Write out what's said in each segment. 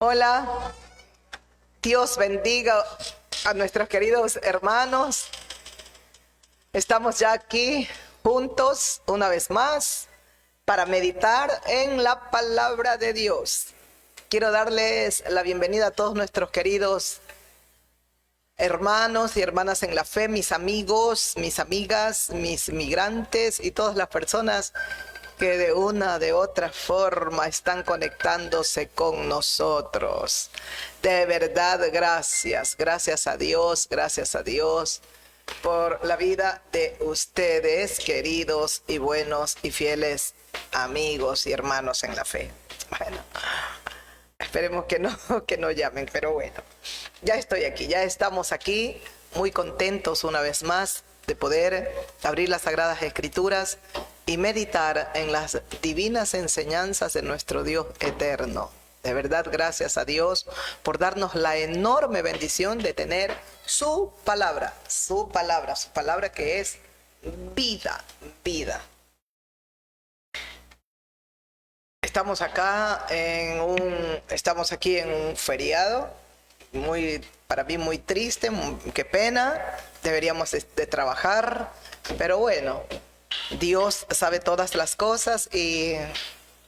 Hola, Dios bendiga a nuestros queridos hermanos. Estamos ya aquí juntos una vez más para meditar en la palabra de Dios. Quiero darles la bienvenida a todos nuestros queridos hermanos y hermanas en la fe, mis amigos, mis amigas, mis migrantes y todas las personas que de una de otra forma están conectándose con nosotros. De verdad, gracias a Dios por la vida de ustedes, queridos y buenos y fieles amigos y hermanos en la fe. Bueno, esperemos que no llamen, pero bueno, ya estoy aquí, ya estamos aquí, muy contentos una vez más de poder abrir las Sagradas Escrituras y meditar en las divinas enseñanzas de nuestro Dios eterno. De verdad, gracias a Dios por darnos la enorme bendición de tener su palabra que es vida. Estamos aquí en un feriado, para mí muy triste, qué pena, deberíamos de trabajar, pero bueno, Dios sabe todas las cosas y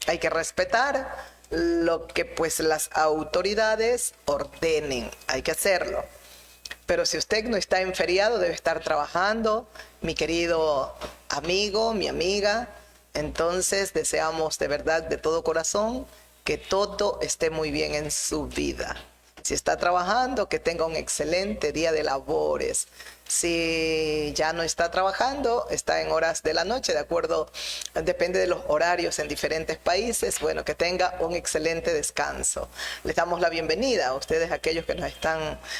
hay que respetar lo que pues las autoridades ordenen, hay que hacerlo. Pero si usted no está en feriado, debe estar trabajando, mi querido amigo, mi amiga. Entonces deseamos de verdad, de todo corazón, que todo esté muy bien en su vida. Si está trabajando, que tenga un excelente día de labores. Si ya no está trabajando, está en horas de la noche, de acuerdo, depende de los horarios en diferentes países, bueno, que tenga un excelente descanso. Les damos la bienvenida a ustedes, aquellos que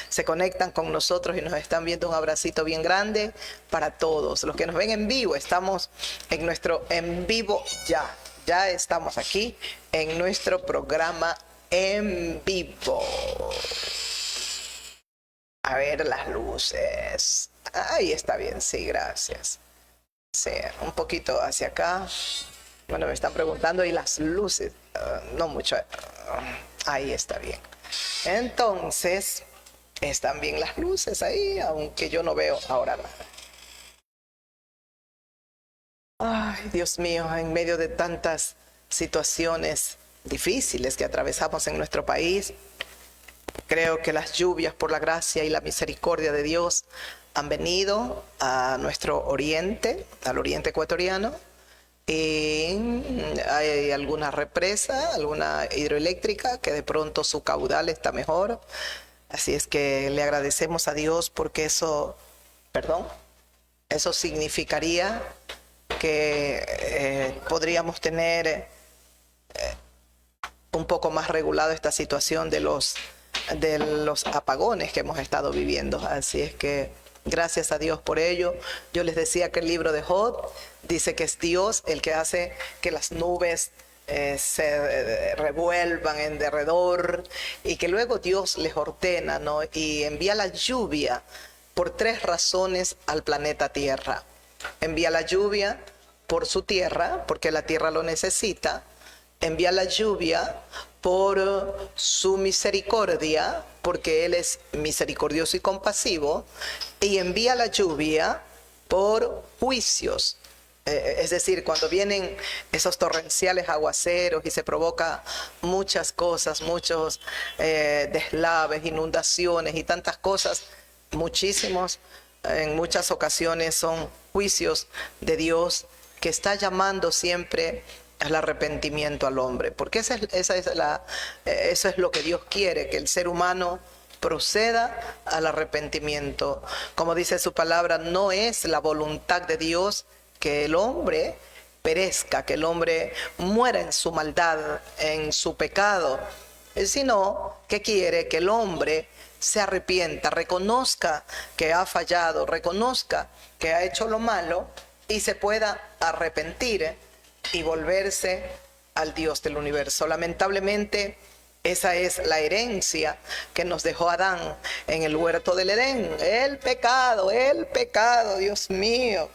se conectan con nosotros y nos están viendo. Un abracito bien grande para todos. Los que nos ven en vivo, estamos en nuestro en vivo ya estamos aquí en nuestro programa en vivo. A ver las luces. Ahí está bien, sí, gracias. Sí, un poquito hacia acá. Bueno, me están preguntando, ¿y las luces? No mucho. Ahí está bien. Entonces, están bien las luces ahí, aunque yo no veo ahora nada. Ay, Dios mío, en medio de tantas situaciones difíciles que atravesamos en nuestro país, creo que las lluvias, por la gracia y la misericordia de Dios, han venido a nuestro oriente, al oriente ecuatoriano, y hay alguna represa, alguna hidroeléctrica que de pronto su caudal está mejor. Así es que le agradecemos a Dios porque eso significaría que podríamos tener un poco más regulado esta situación de los apagones que hemos estado viviendo. Así es que gracias a Dios por ello. Yo les decía que el libro de Job dice que es Dios el que hace que las nubes se revuelvan en derredor y que luego Dios les ordena, ¿no? Y envía la lluvia por 3 razones al planeta Tierra. Envía la lluvia por su tierra, porque la tierra lo necesita. Envía la lluvia por su misericordia, porque Él es misericordioso y compasivo. Y envía la lluvia por juicios. Es decir, cuando vienen esos torrenciales aguaceros y se provoca muchas cosas, muchos deslaves, inundaciones y tantas cosas, en muchas ocasiones son juicios de Dios que está llamando siempre al arrepentimiento al hombre, porque eso es lo que Dios quiere, que el ser humano proceda al arrepentimiento. Como dice su palabra, no es la voluntad de Dios que el hombre perezca, que el hombre muera en su maldad, en su pecado, sino que quiere que el hombre se arrepienta, reconozca que ha fallado, reconozca que ha hecho lo malo y se pueda arrepentir y volverse al Dios del universo. Lamentablemente, esa es la herencia que nos dejó Adán en el huerto del Edén. El pecado, Dios mío.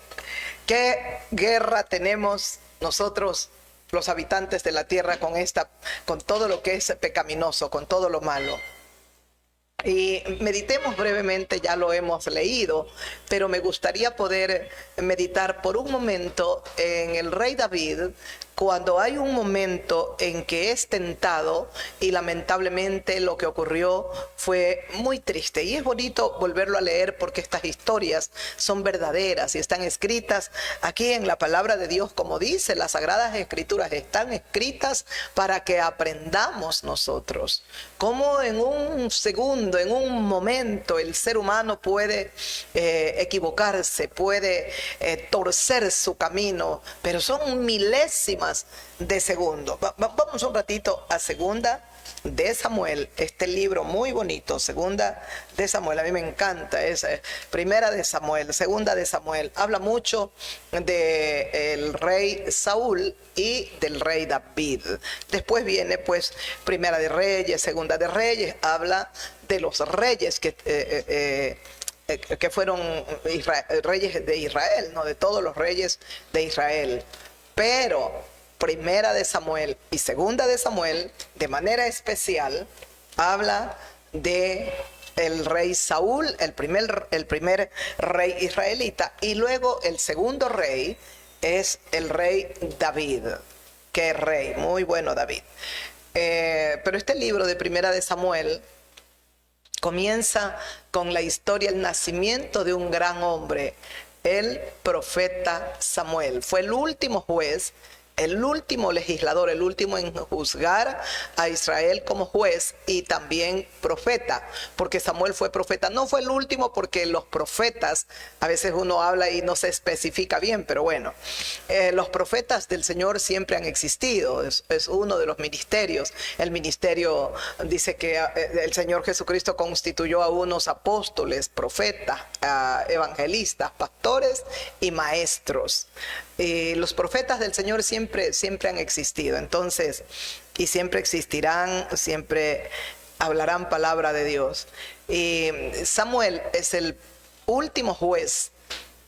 ¿Qué guerra tenemos nosotros los habitantes de la tierra con todo lo que es pecaminoso, con todo lo malo. Y meditemos brevemente, ya lo hemos leído, pero me gustaría poder meditar por un momento en el rey David, cuando hay un momento en que es tentado y lamentablemente lo que ocurrió fue muy triste. Y es bonito volverlo a leer porque estas historias son verdaderas y están escritas aquí en la palabra de Dios, como dice, las Sagradas Escrituras están escritas para que aprendamos nosotros. Cómo en un segundo, en un momento, el ser humano puede equivocarse, puede torcer su camino, pero son milésimas de segundo. Vamos un ratito a Segunda de Samuel, este libro muy bonito, Segunda de Samuel. A mí me encanta esa. Primera de Samuel, Segunda de Samuel, habla mucho del rey Saúl y del rey David. Después viene pues Primera de Reyes, Segunda de Reyes, habla de los reyes que fueron reyes de Israel, ¿no? De todos los reyes de Israel. Pero Primera de Samuel y Segunda de Samuel, de manera especial, habla de el rey Saúl, el primer rey israelita, y luego el segundo rey es el rey David. Qué rey, muy bueno David. Pero este libro de Primera de Samuel comienza con la historia, el nacimiento de un gran hombre, el profeta Samuel. Fue el último juez, el último legislador, el último en juzgar a Israel como juez y también profeta, porque Samuel fue profeta. No fue el último porque los profetas, a veces uno habla y no se especifica bien, pero bueno, los profetas del Señor siempre han existido, es uno de los ministerios. El ministerio dice que el Señor Jesucristo constituyó a unos apóstoles, profetas, evangelistas, pastores y maestros. Los profetas del Señor siempre han existido, entonces, y siempre existirán, siempre hablarán palabra de Dios. Y Samuel es el último juez.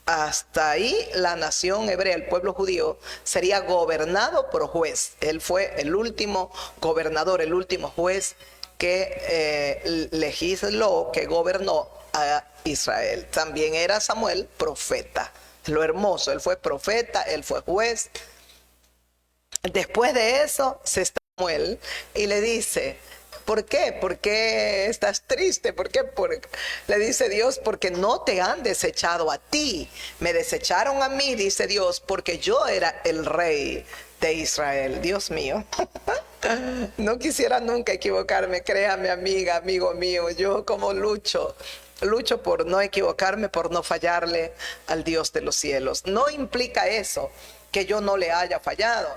Hasta ahí la nación hebrea, el pueblo judío, sería gobernado por juez. Él fue el último gobernador, el último juez que legisló, que gobernó a Israel. También era Samuel profeta. Lo hermoso, él fue profeta, él fue juez. Después de eso se está Samuel y le dice: ¿por qué? ¿Por qué estás triste? ¿Por qué? Le dice Dios: porque no te han desechado a ti, me desecharon a mí, dice Dios, porque yo era el rey de Israel. Dios mío, no quisiera nunca equivocarme, créame amiga, amigo mío, yo como lucho por no equivocarme, por no fallarle al Dios de los cielos. No implica eso que yo no le haya fallado.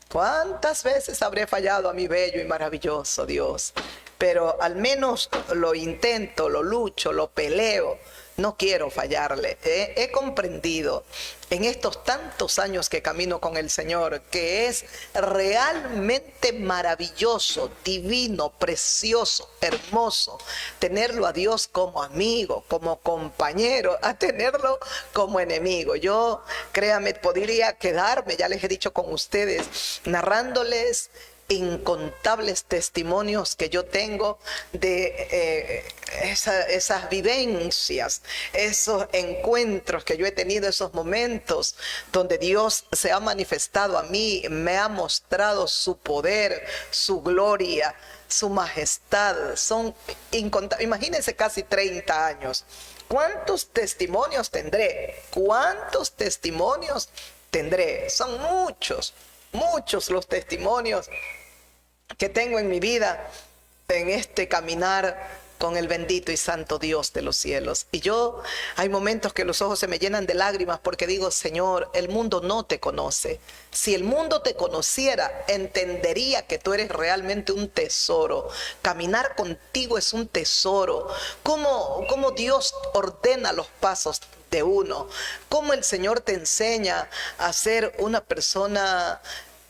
¿Cuántas veces habré fallado a mi bello y maravilloso Dios? Pero al menos lo intento, lo lucho, lo peleo. No quiero fallarle. He comprendido en estos tantos años que camino con el Señor que es realmente maravilloso, divino, precioso, hermoso tenerlo a Dios como amigo, como compañero, a tenerlo como enemigo. Yo, créame, podría quedarme, ya les he dicho con ustedes, narrándoles incontables testimonios que yo tengo de esas vivencias, esos encuentros que yo he tenido, esos momentos donde Dios se ha manifestado a mí, me ha mostrado su poder, su gloria, su majestad. Son incontables, imagínense, casi 30 años. ¿Cuántos testimonios tendré? ¿Cuántos testimonios tendré? Son muchos los testimonios que tengo en mi vida, en este caminar con el bendito y santo Dios de los cielos. Y yo, hay momentos que los ojos se me llenan de lágrimas porque digo: Señor, el mundo no te conoce. Si el mundo te conociera, entendería que tú eres realmente un tesoro. Caminar contigo es un tesoro. ¿Cómo Dios ordena los pasos de uno? ¿Cómo el Señor te enseña a ser una persona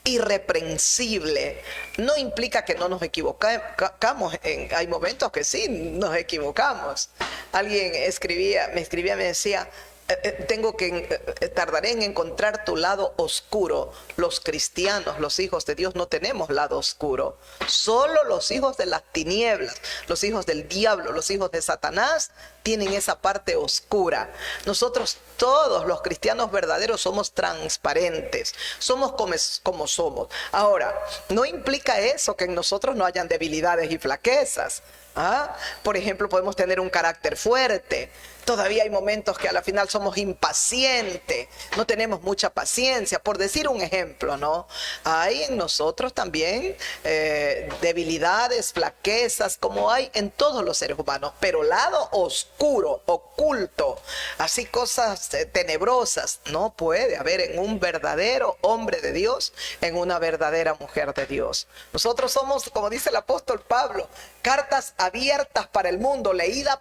irreprensible? No implica que no nos equivocamos. Hay momentos que sí nos equivocamos. Alguien me escribía, me decía: tardaré en encontrar tu lado oscuro. Los cristianos, los hijos de Dios, no tenemos lado oscuro. Solo los hijos de las tinieblas, los hijos del diablo, los hijos de Satanás tienen esa parte oscura. Nosotros todos los cristianos verdaderos somos transparentes, somos como somos. Ahora, no implica eso que en nosotros no hayan debilidades y flaquezas. Por ejemplo, podemos tener un carácter fuerte. Todavía hay momentos que a la final somos impacientes, no tenemos mucha paciencia, por decir un ejemplo, ¿no? Hay en nosotros también debilidades, flaquezas, como hay en todos los seres humanos, pero lado oscuro, oculto, así cosas tenebrosas, no puede haber en un verdadero hombre de Dios, en una verdadera mujer de Dios. Nosotros somos, como dice el apóstol Pablo, cartas abiertas para el mundo, leídas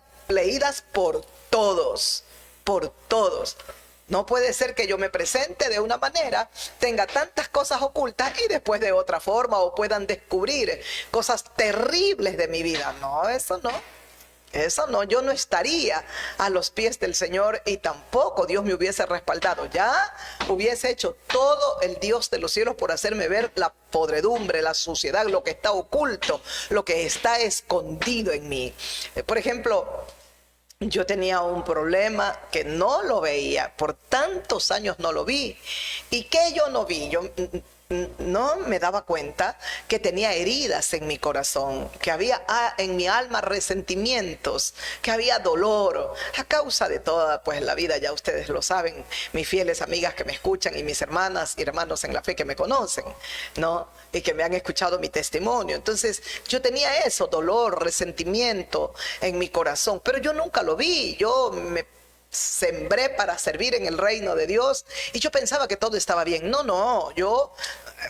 por todos, por todos. No puede ser que yo me presente de una manera, tenga tantas cosas ocultas y después de otra forma, o puedan descubrir cosas terribles de mi vida. No, eso no. Eso no, yo no estaría a los pies del Señor y tampoco Dios me hubiese respaldado. Ya hubiese hecho todo el Dios de los cielos por hacerme ver la podredumbre, la suciedad, lo que está oculto, lo que está escondido en mí. Por ejemplo, yo tenía un problema que no lo veía, por tantos años no lo vi. ¿Y qué yo no vi? Yo no me daba cuenta que tenía heridas en mi corazón, que había en mi alma resentimientos, que había dolor a causa de toda pues la vida. Ya ustedes lo saben, mis fieles amigas que me escuchan y mis hermanas y hermanos en la fe que me conocen, ¿no? Y que me han escuchado mi testimonio. Entonces yo tenía eso, dolor, resentimiento en mi corazón, pero yo nunca lo vi. Yo me sembré para servir en el reino de Dios y yo pensaba que todo estaba bien. No, yo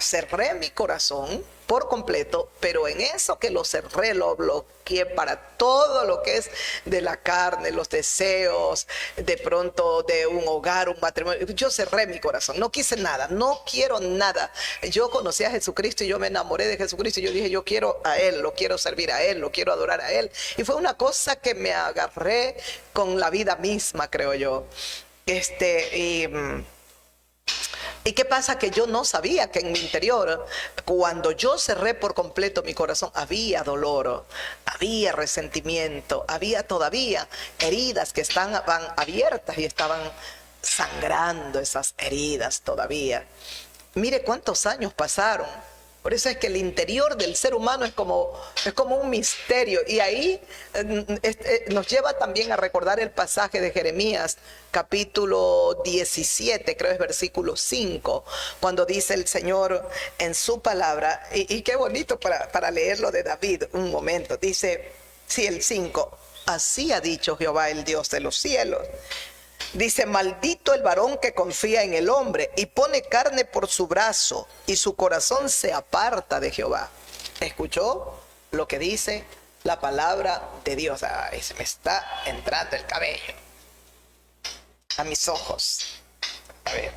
cerré mi corazón por completo, pero en eso que lo cerré, lo bloqueé para todo lo que es de la carne, los deseos, de pronto de un hogar, un matrimonio. Yo cerré mi corazón, no quise nada, no quiero nada. Yo conocí a Jesucristo y yo me enamoré de Jesucristo y yo dije, yo quiero a Él, lo quiero servir a Él, lo quiero adorar a Él. Y fue una cosa que me agarré con la vida misma, creo yo. ¿Y qué pasa? Que yo no sabía que en mi interior, cuando yo cerré por completo mi corazón, había dolor, había resentimiento, había todavía heridas que estaban abiertas y estaban sangrando esas heridas todavía. Mire cuántos años pasaron. Por eso es que el interior del ser humano es como un misterio. Y ahí nos lleva también a recordar el pasaje de Jeremías, capítulo 17, creo es versículo 5, cuando dice el Señor en su palabra, y qué bonito para leerlo de David, un momento, dice, sí, el 5, así ha dicho Jehová, el Dios de los cielos. Dice, maldito el varón que confía en el hombre y pone carne por su brazo y su corazón se aparta de Jehová. ¿Escuchó lo que dice la palabra de Dios? Ay, se me está entrando el cabello a mis ojos. A ver.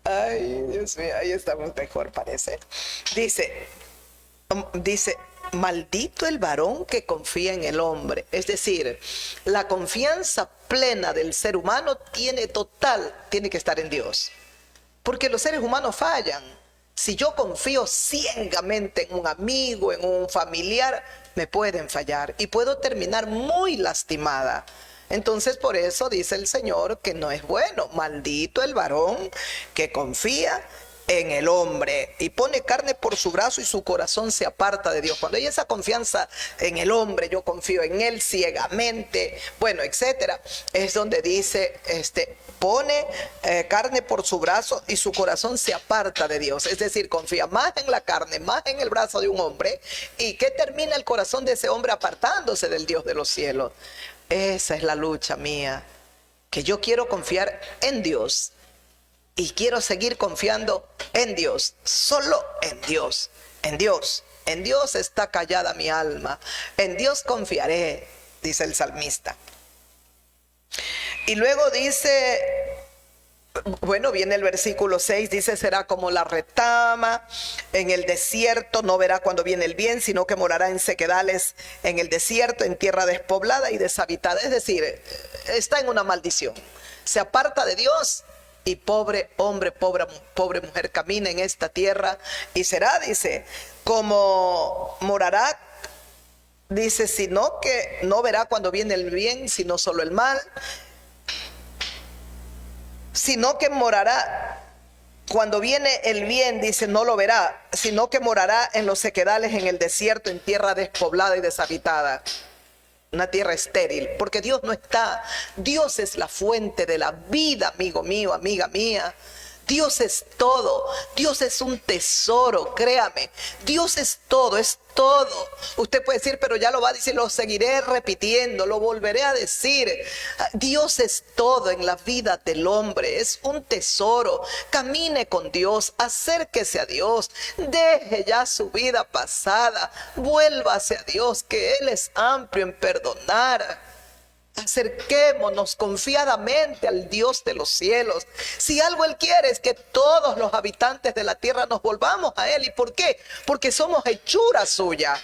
Ay, Dios mío, ahí estamos mejor, parece. Dice, maldito el varón que confía en el hombre. Es decir, la confianza plena del ser humano tiene que estar en Dios. Porque los seres humanos fallan. Si yo confío ciegamente en un amigo, en un familiar, me pueden fallar y puedo terminar muy lastimada. Entonces por eso dice el Señor que no es bueno. Maldito el varón que confía en el hombre y pone carne por su brazo y su corazón se aparta de Dios. Cuando hay esa confianza en el hombre, yo confío en él ciegamente, bueno, etcétera, es donde dice, pone carne por su brazo y su corazón se aparta de Dios. Es decir, confía más en la carne, más en el brazo de un hombre, y que termina el corazón de ese hombre apartándose del Dios de los cielos. Esa es la lucha mía, que yo quiero confiar en Dios. Y quiero seguir confiando en Dios, solo en Dios, en Dios. En Dios está callada mi alma, en Dios confiaré, dice el salmista. Y luego dice, Bueno, viene el versículo 6, dice, será como la retama en el desierto, no verá cuando viene el bien, sino que morará en sequedales en el desierto, en tierra despoblada y deshabitada. Es decir, está en una maldición. Se aparta de Dios y pobre hombre, pobre mujer camina en esta tierra y será, dice, como morará, dice, sino que no verá cuando viene el bien, sino solo el mal, sino que morará cuando viene el bien, dice, no lo verá, sino que morará en los sequedales, en el desierto, en tierra despoblada y deshabitada, una tierra estéril, porque Dios no está. Dios es la fuente de la vida, amigo mío, amiga mía. Dios es todo. Dios es un tesoro, créame. Dios es todo, es todo. Usted puede decir, pero ya lo va a decir, lo seguiré repitiendo, lo volveré a decir. Dios es todo en la vida del hombre, es un tesoro. Camine con Dios, acérquese a Dios, deje ya su vida pasada, vuélvase a Dios, que Él es amplio en perdonar. Acerquémonos confiadamente al Dios de los cielos. Si algo Él quiere es que todos los habitantes de la tierra nos volvamos a Él. ¿Y por qué? Porque somos hechura suya.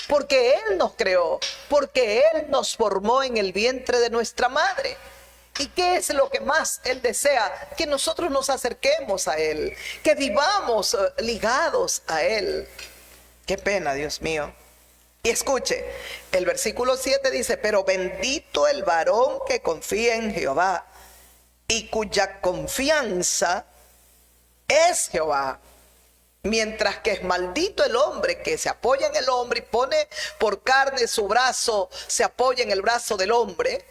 Porque Él nos creó. Porque Él nos formó en el vientre de nuestra madre. ¿Y qué es lo que más Él desea? Que nosotros nos acerquemos a Él. Que vivamos ligados a Él. Qué pena, Dios mío. Y escuche, el versículo 7 dice, pero bendito el varón que confía en Jehová y cuya confianza es Jehová. Mientras que es maldito el hombre que se apoya en el hombre y pone por carne su brazo, se apoya en el brazo del hombre.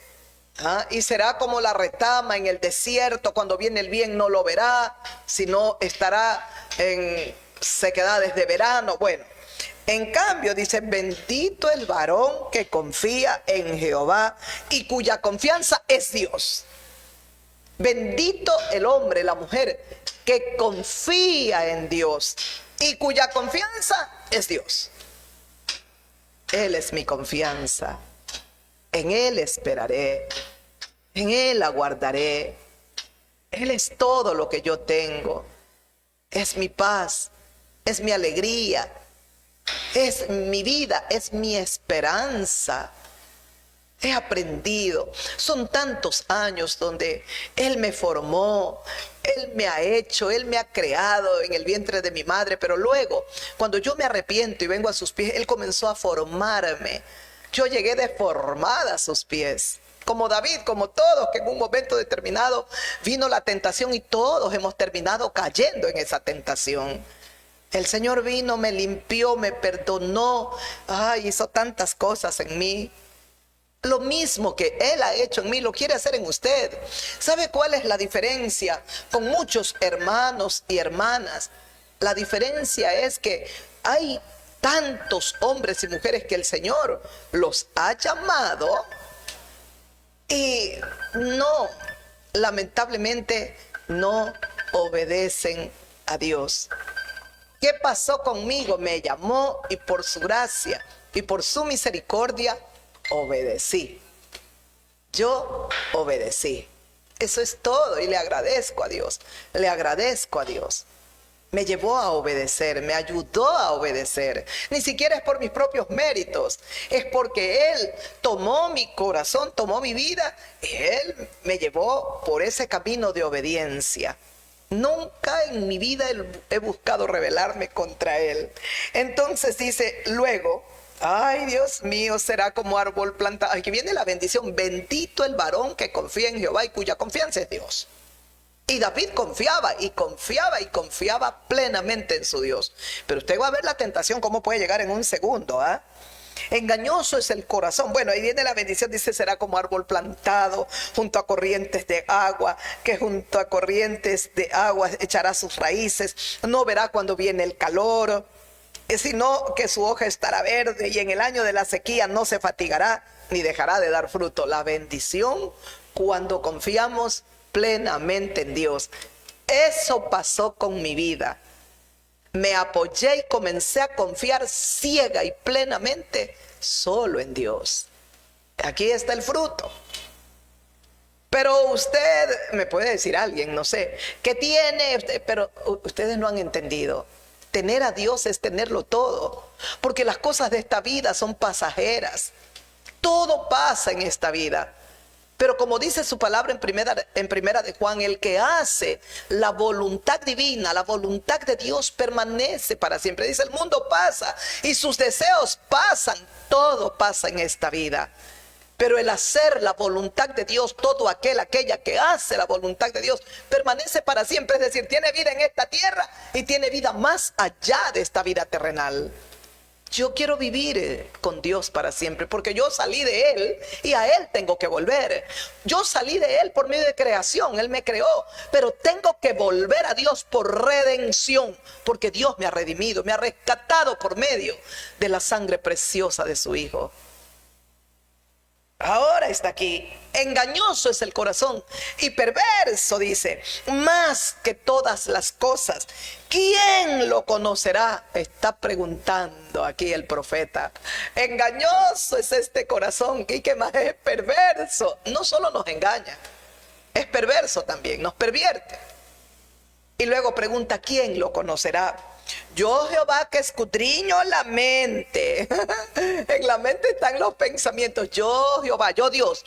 Y será como la retama en el desierto, cuando viene el bien no lo verá, sino estará en sequedades de verano. Bueno. En cambio, dice, bendito el varón que confía en Jehová y cuya confianza es Dios. Bendito el hombre, la mujer que confía en Dios y cuya confianza es Dios. Él es mi confianza. En Él esperaré. En Él aguardaré. Él es todo lo que yo tengo. Es mi paz. Es mi alegría. Es mi vida, es mi esperanza. He aprendido. Son tantos años donde Él me formó, Él me ha hecho, Él me ha creado en el vientre de mi madre. Pero luego, cuando yo me arrepiento y vengo a sus pies, Él comenzó a formarme. Yo llegué deformada a sus pies. Como David, como todos, que en un momento determinado vino la tentación y todos hemos terminado cayendo en esa tentación. El Señor vino, me limpió, me perdonó, hizo tantas cosas en mí. Lo mismo que Él ha hecho en mí, lo quiere hacer en usted. ¿Sabe cuál es la diferencia con muchos hermanos y hermanas? La diferencia es que hay tantos hombres y mujeres que el Señor los ha llamado y no, lamentablemente, no obedecen a Dios. ¿Qué pasó conmigo? Me llamó y por su gracia y por su misericordia obedecí. Yo obedecí. Eso es todo y le agradezco a Dios. Le agradezco a Dios. Me llevó a obedecer, me ayudó a obedecer. Ni siquiera es por mis propios méritos. Es porque Él tomó mi corazón, tomó mi vida y Él me llevó por ese camino de obediencia. Nunca en mi vida he buscado rebelarme contra Él. Entonces dice luego, ay Dios mío, será como árbol plantado. Aquí viene la bendición. Bendito el varón que confía en Jehová y cuya confianza es Dios. Y David confiaba y confiaba y confiaba plenamente en su Dios. Pero usted va a ver la tentación cómo puede llegar en un segundo, Engañoso es el corazón. Bueno, ahí viene la bendición, dice, será como árbol plantado junto a corrientes de agua, que junto a corrientes de agua echará sus raíces, no verá cuando viene el calor, sino que su hoja estará verde y en el año de la sequía no se fatigará ni dejará de dar fruto. La bendición cuando confiamos plenamente en Dios. Eso pasó con mi vida. Me apoyé y comencé a confiar ciega y plenamente solo en Dios. Aquí está el fruto. Pero usted me puede decir alguien, no sé, ¿qué tiene usted? Pero ustedes no han entendido. Tener a Dios es tenerlo todo, porque las cosas de esta vida son pasajeras. Todo pasa en esta vida. Pero como dice su palabra en primera de Juan, el que hace la voluntad divina, la voluntad de Dios permanece para siempre. Dice, el mundo pasa y sus deseos pasan, todo pasa en esta vida. Pero el hacer la voluntad de Dios, todo aquella que hace la voluntad de Dios, permanece para siempre. Es decir, tiene vida en esta tierra y tiene vida más allá de esta vida terrenal. Yo quiero vivir con Dios para siempre, porque yo salí de Él y a Él tengo que volver. Yo salí de Él por medio de creación, Él me creó, pero tengo que volver a Dios por redención, porque Dios me ha redimido, me ha rescatado por medio de la sangre preciosa de su Hijo. Ahora está aquí. Engañoso es el corazón y perverso, dice, más que todas las cosas. ¿Quién lo conocerá? Está preguntando aquí el profeta. Engañoso es este corazón. ¿Y qué más es? Perverso. No solo nos engaña, es perverso también, nos pervierte. Y luego pregunta, ¿quién lo conocerá? Yo, Jehová, que escudriño la mente. En la mente están los pensamientos. Yo, Jehová, yo Dios,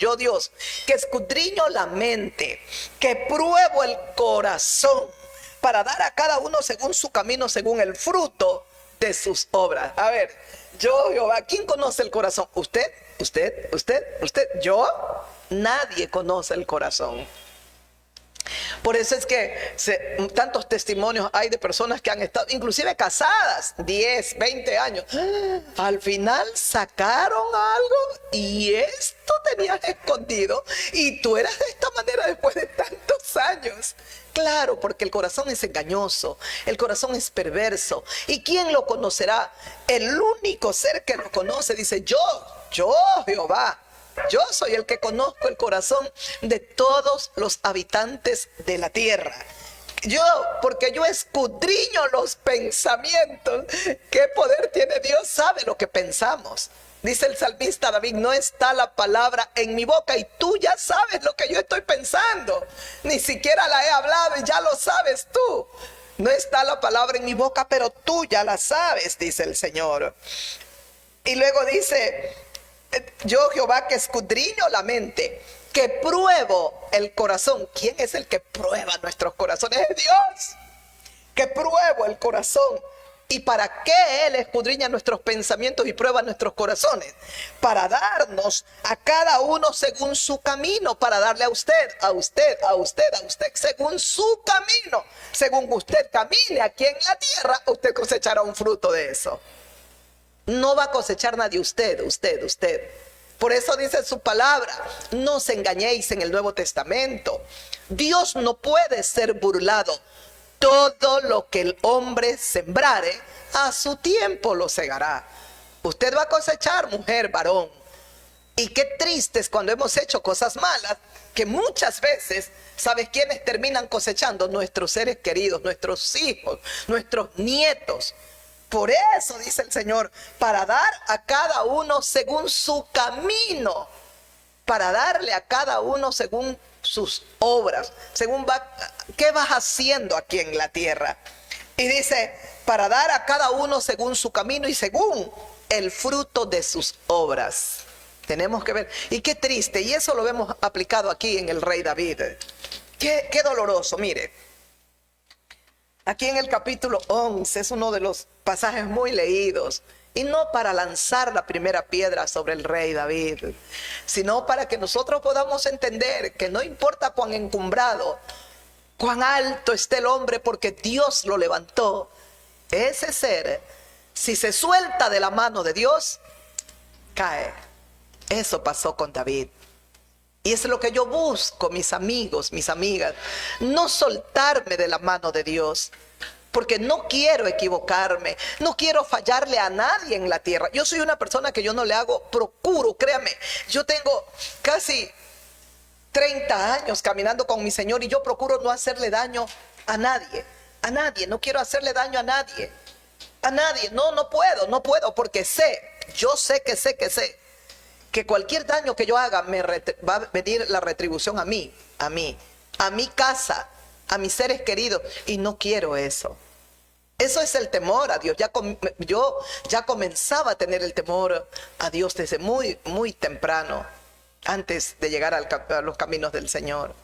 que escudriño la mente, que pruebo el corazón, para dar a cada uno según su camino, según el fruto de sus obras. A ver, yo, Jehová, ¿quién conoce el corazón? ¿Usted? ¿Yo? Nadie conoce el corazón. Por eso es que tantos testimonios hay de personas que han estado inclusive casadas 10, 20 años. Al final sacaron algo y esto tenías escondido y tú eras de esta manera después de tantos años. Claro, porque el corazón es engañoso, el corazón es perverso. ¿Y quién lo conocerá? El único ser que lo conoce dice, yo, Jehová. Yo soy el que conozco el corazón de todos los habitantes de la tierra. Porque yo escudriño los pensamientos. ¿Qué poder tiene Dios? Sabe lo que pensamos. Dice el salmista David, no está la palabra en mi boca y tú ya sabes lo que yo estoy pensando. Ni siquiera la he hablado y ya lo sabes tú. No está la palabra en mi boca, pero tú ya la sabes, dice el Señor. Y luego dice, yo, Jehová, que escudriño la mente, que pruebo el corazón. ¿Quién es el que prueba nuestros corazones? Es Dios. Que pruebo el corazón. ¿Y para qué Él escudriña nuestros pensamientos y prueba nuestros corazones? Para darnos a cada uno según su camino, para darle a usted, según su camino. Según usted camine aquí en la tierra, usted cosechará un fruto de eso. No va a cosechar nadie, usted. Por eso dice su palabra, no os engañéis en el Nuevo Testamento. Dios no puede ser burlado. Todo lo que el hombre sembrare, a su tiempo lo segará. Usted va a cosechar, mujer, varón. Y qué triste es cuando hemos hecho cosas malas, que muchas veces, ¿sabes quiénes terminan cosechando? Nuestros seres queridos, nuestros hijos, nuestros nietos. Por eso dice el Señor, para dar a cada uno según su camino, para darle a cada uno según sus obras, según qué vas haciendo aquí en la tierra. Y dice, para dar a cada uno según su camino y según el fruto de sus obras. Tenemos que ver, y qué triste, y eso lo vemos aplicado aquí en el rey David. Qué doloroso, mire. Aquí en el capítulo 11 es uno de los pasajes muy leídos, y no para lanzar la primera piedra sobre el rey David, sino para que nosotros podamos entender que no importa cuán encumbrado, cuán alto esté el hombre, porque Dios lo levantó. Ese ser, si se suelta de la mano de Dios, cae. Eso pasó con David. Y es lo que yo busco, mis amigos, mis amigas, no soltarme de la mano de Dios, porque no quiero equivocarme, no quiero fallarle a nadie en la tierra. Yo soy una persona que yo no le hago, procuro, créame, yo tengo casi 30 años caminando con mi Señor y yo procuro no hacerle daño a nadie, no quiero hacerle daño a nadie, no puedo, porque yo sé que que cualquier daño que yo haga va a venir la retribución a mí, a mi casa, a mis seres queridos, y no quiero eso. Eso es el temor a Dios. Yo ya comenzaba a tener el temor a Dios desde muy, muy temprano, antes de llegar a los caminos del Señor.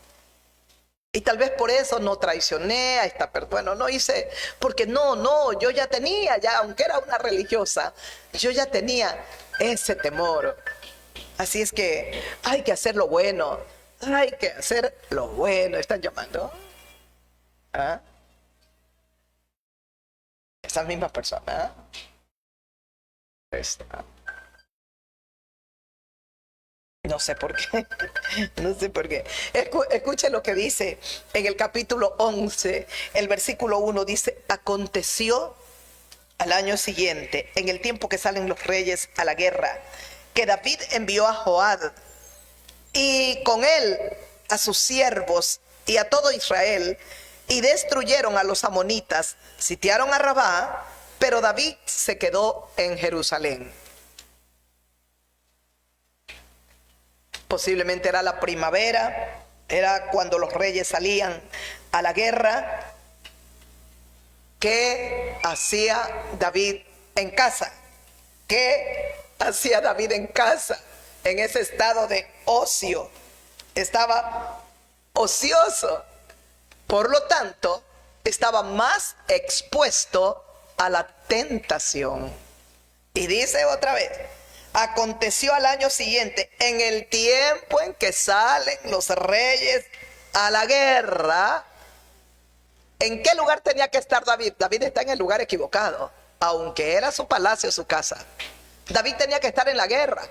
Y tal vez por eso no traicioné a esta persona. Bueno, no hice, porque yo ya tenía, aunque era una religiosa, yo ya tenía ese temor. Así es que hay que hacer lo bueno, hay que hacer lo bueno. ¿Están llamando? ¿Ah? Esas mismas personas. No sé por qué, no sé por qué. Escuchen lo que dice en el capítulo 11, el versículo 1 dice: aconteció al año siguiente, en el tiempo que salen los reyes a la guerra, que David envió a Joab y con él a sus siervos y a todo Israel, y destruyeron a los amonitas, sitiaron a Rabá, pero David se quedó en Jerusalén. Posiblemente era la primavera, era cuando los reyes salían a la guerra. ¿Qué hacía David en casa? ¿Qué hacía David en casa? En ese estado de ocio. Estaba ocioso. Por lo tanto, estaba más expuesto a la tentación. Y dice otra vez: aconteció al año siguiente, en el tiempo en que salen los reyes a la guerra. ¿En qué lugar tenía que estar David? David está en el lugar equivocado, aunque era su palacio, su casa. David tenía que estar en la guerra,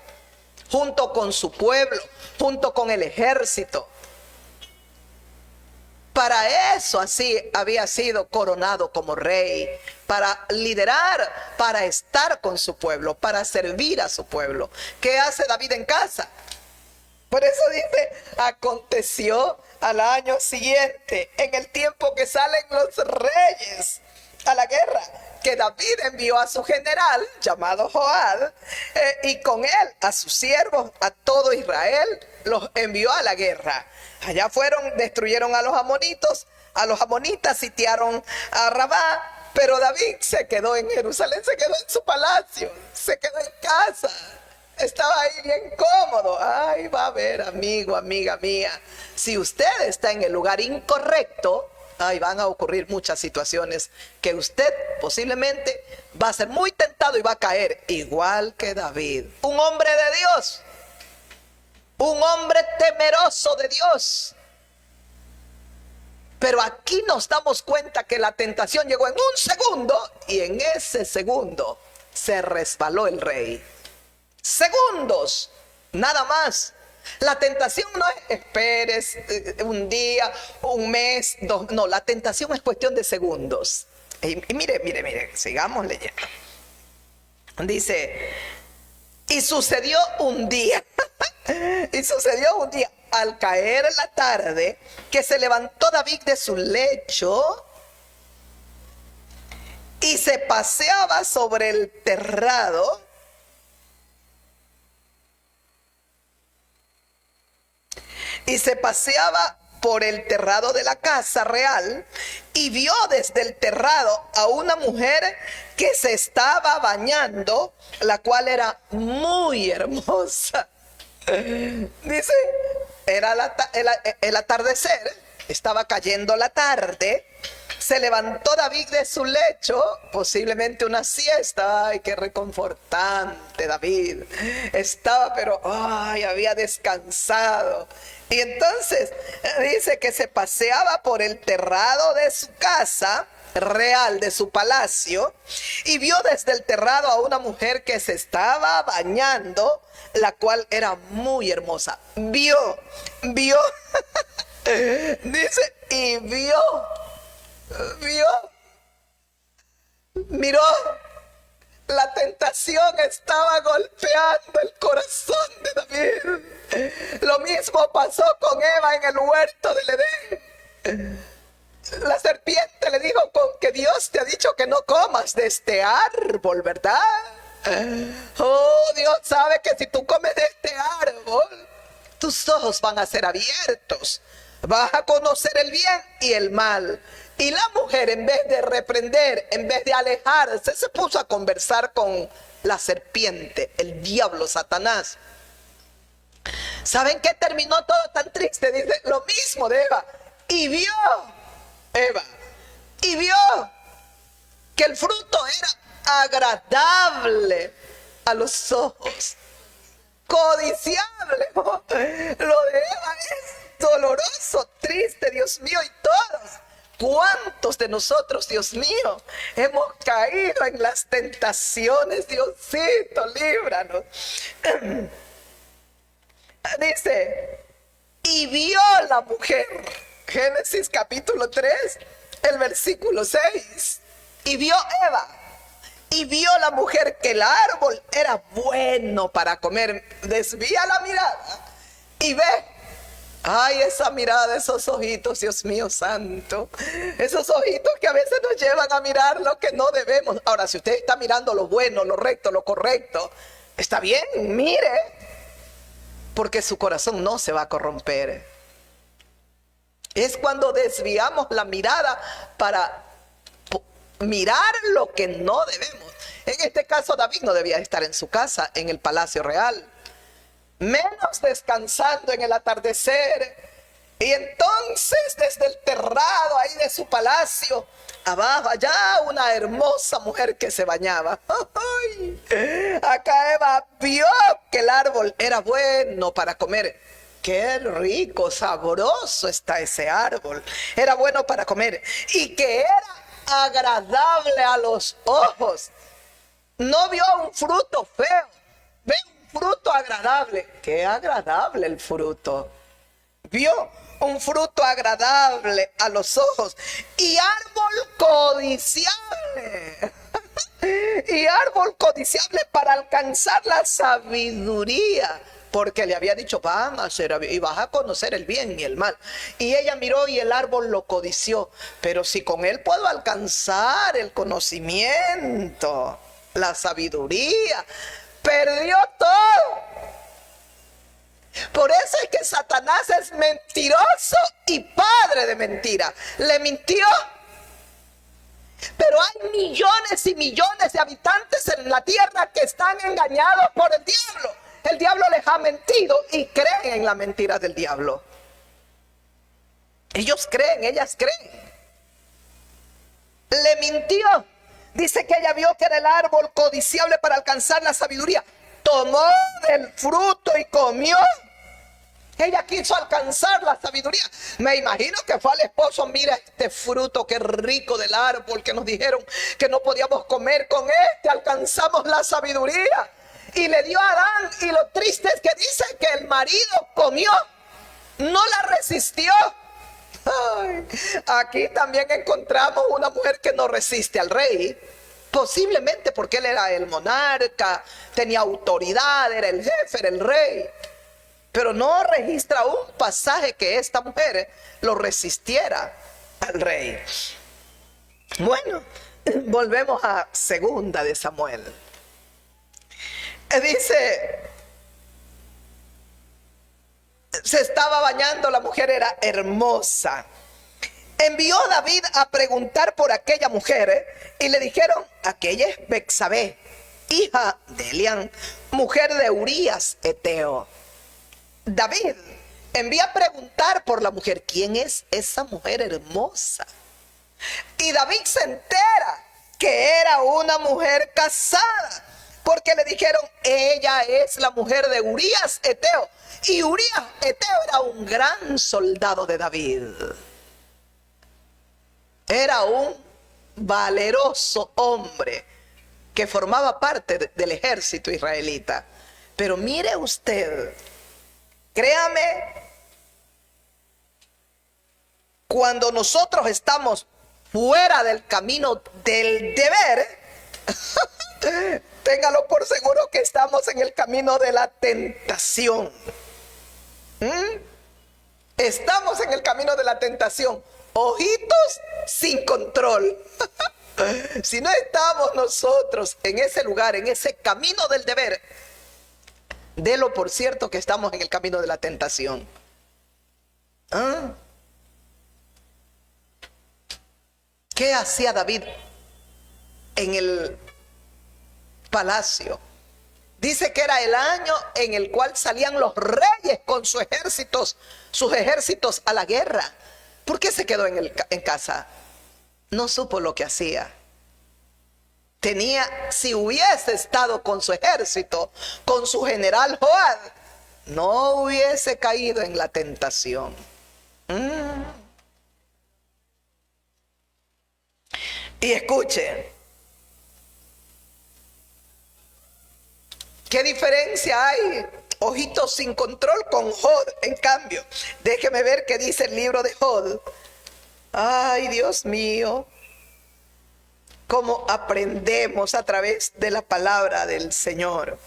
junto con su pueblo, junto con el ejército. Para eso así había sido coronado como rey, para liderar, para estar con su pueblo, para servir a su pueblo. ¿Qué hace David en casa? Por eso dice: aconteció al año siguiente, en el tiempo que salen los reyes a la guerra, que David envió a su general llamado Joab, y con él a sus siervos, a todo Israel, los envió a la guerra. Allá fueron, destruyeron a los amonitas, sitiaron a Rabá, pero David se quedó en Jerusalén, se quedó en su palacio, se quedó en casa. Estaba ahí bien cómodo. Ay, va a ver, amigo, amiga mía, si usted está en el lugar incorrecto, van a ocurrir muchas situaciones que usted posiblemente va a ser muy tentado y va a caer igual que David. Un hombre de Dios, un hombre temeroso de Dios. Pero aquí nos damos cuenta que la tentación llegó en un segundo, y en ese segundo se resbaló el rey. Segundos, nada más. La tentación no es esperes un día, un mes, dos. No, la tentación es cuestión de segundos. Y mire, sigamos leyendo. Dice: y sucedió un día, al caer la tarde, que se levantó David de su lecho y se paseaba sobre el terrado. Y se paseaba por el terrado de la casa real, y vio desde el terrado a una mujer que se estaba bañando, la cual era muy hermosa. Dice, era el atardecer, estaba cayendo la tarde. Se levantó David de su lecho, posiblemente una siesta. Ay, qué reconfortante David. Estaba, pero había descansado. Y entonces dice que se paseaba por el terrado de su casa real, de su palacio, y vio desde el terrado a una mujer que se estaba bañando, la cual era muy hermosa. Vio, dice, y miró, la tentación estaba golpeando el corazón de David. Lo mismo pasó con Eva en el huerto del Edén. La serpiente le dijo: con que Dios te ha dicho que no comas de este árbol, ¿verdad? Oh, Dios sabe que si tú comes de este árbol, tus ojos van a ser abiertos. Vas a conocer el bien y el mal. Y la mujer, en vez de reprender, en vez de alejarse, se puso a conversar con la serpiente, el diablo, Satanás. ¿Saben qué terminó todo tan triste? Dice lo mismo de Eva. Y vio Eva, y vio que el fruto era agradable a los ojos, codiciable. Lo de Eva es doloroso, triste, Dios mío, y todos. ¿Cuántos de nosotros, Dios mío, hemos caído en las tentaciones? Diosito, líbranos. Dice, y vio la mujer, Génesis capítulo 3, el versículo 6. Y vio Eva, y vio la mujer que el árbol era bueno para comer. Desvía la mirada y ve. Ay, esa mirada, esos ojitos, Dios mío santo. Esos ojitos que a veces nos llevan a mirar lo que no debemos. Ahora, si usted está mirando lo bueno, lo recto, lo correcto, está bien, mire. Porque su corazón no se va a corromper. Es cuando desviamos la mirada para mirar lo que no debemos. En este caso, David no debía estar en su casa, en el palacio real, menos descansando en el atardecer. Y entonces desde el terrado ahí de su palacio, abajo allá una hermosa mujer que se bañaba. ¡Ay! Acá Eva vio que el árbol era bueno para comer. Qué rico, sabroso está ese árbol. Era bueno para comer y que era agradable a los ojos. No vio un fruto feo, ve un fruto agradable. Qué agradable el fruto. Vio un fruto agradable a los ojos y árbol codiciable. Y árbol codiciable para alcanzar la sabiduría. Porque le había dicho, van a ser, y vas a conocer el bien y el mal. Y ella miró y el árbol lo codició. Pero si con él puedo alcanzar el conocimiento, la sabiduría, perdió todo. Por eso es que Satanás es mentiroso y padre de mentira. Le mintió. Pero hay millones y millones de habitantes en la tierra que están engañados por el diablo. El diablo les ha mentido y creen en la mentira del diablo. Ellos creen, ellas creen. Le mintió. Dice que ella vio que era el árbol codiciable para alcanzar la sabiduría. Tomó del fruto y comió. Ella quiso alcanzar la sabiduría. Me imagino que fue al esposo, mira este fruto, qué rico del árbol que nos dijeron que no podíamos comer. Con este alcanzamos la sabiduría. Y le dio a Adán, y lo triste es que dice que el marido comió, no la resistió. Ay, aquí también encontramos una mujer que no resiste al rey, posiblemente porque él era el monarca, tenía autoridad, era el jefe, era el rey. Pero no registra un pasaje que esta mujer lo resistiera al rey. Bueno, volvemos a segunda de Samuel. Dice, se estaba bañando, la mujer era hermosa. Envió David a preguntar por aquella mujer y le dijeron, aquella es Betsabé, hija de Elián, mujer de Urías Eteo. David envía a preguntar por la mujer, ¿quién es esa mujer hermosa? Y David se entera que era una mujer casada. Porque le dijeron, ella es la mujer de Urías Eteo. Y Urías Eteo era un gran soldado de David. Era un valeroso hombre que formaba parte del ejército israelita. Pero mire usted, créame, cuando nosotros estamos fuera del camino del deber, téngalo por seguro que estamos en el camino de la tentación. Estamos en el camino de la tentación. Ojitos sin control. Si no estamos nosotros en ese lugar, en ese camino del deber, délo por cierto que estamos en el camino de la tentación. ¿Ah? ¿Qué hacía David en el palacio? Dice que era el año en el cual salían los reyes con sus ejércitos a la guerra. ¿Por qué se quedó en casa? No supo lo que hacía. Si hubiese estado con su ejército, con su general Joab, no hubiese caído en la tentación. Y escuche, ¿qué diferencia hay? Ojitos sin control con Jod. En cambio, déjeme ver qué dice el libro de Jod. Ay, Dios mío, cómo aprendemos a través de la palabra del Señor.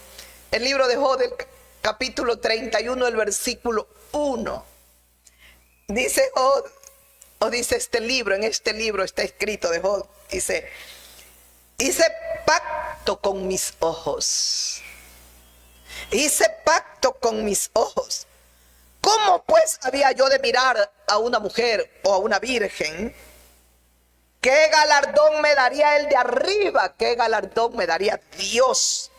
El libro de Jod, el capítulo 31, el versículo 1. Dice Jod, o dice en este libro está escrito de Jod, dice: hice pacto con mis ojos. Hice pacto con mis ojos. ¿Cómo pues había yo de mirar a una mujer o a una virgen? ¿Qué galardón me daría el de arriba? ¿Qué galardón me daría Dios?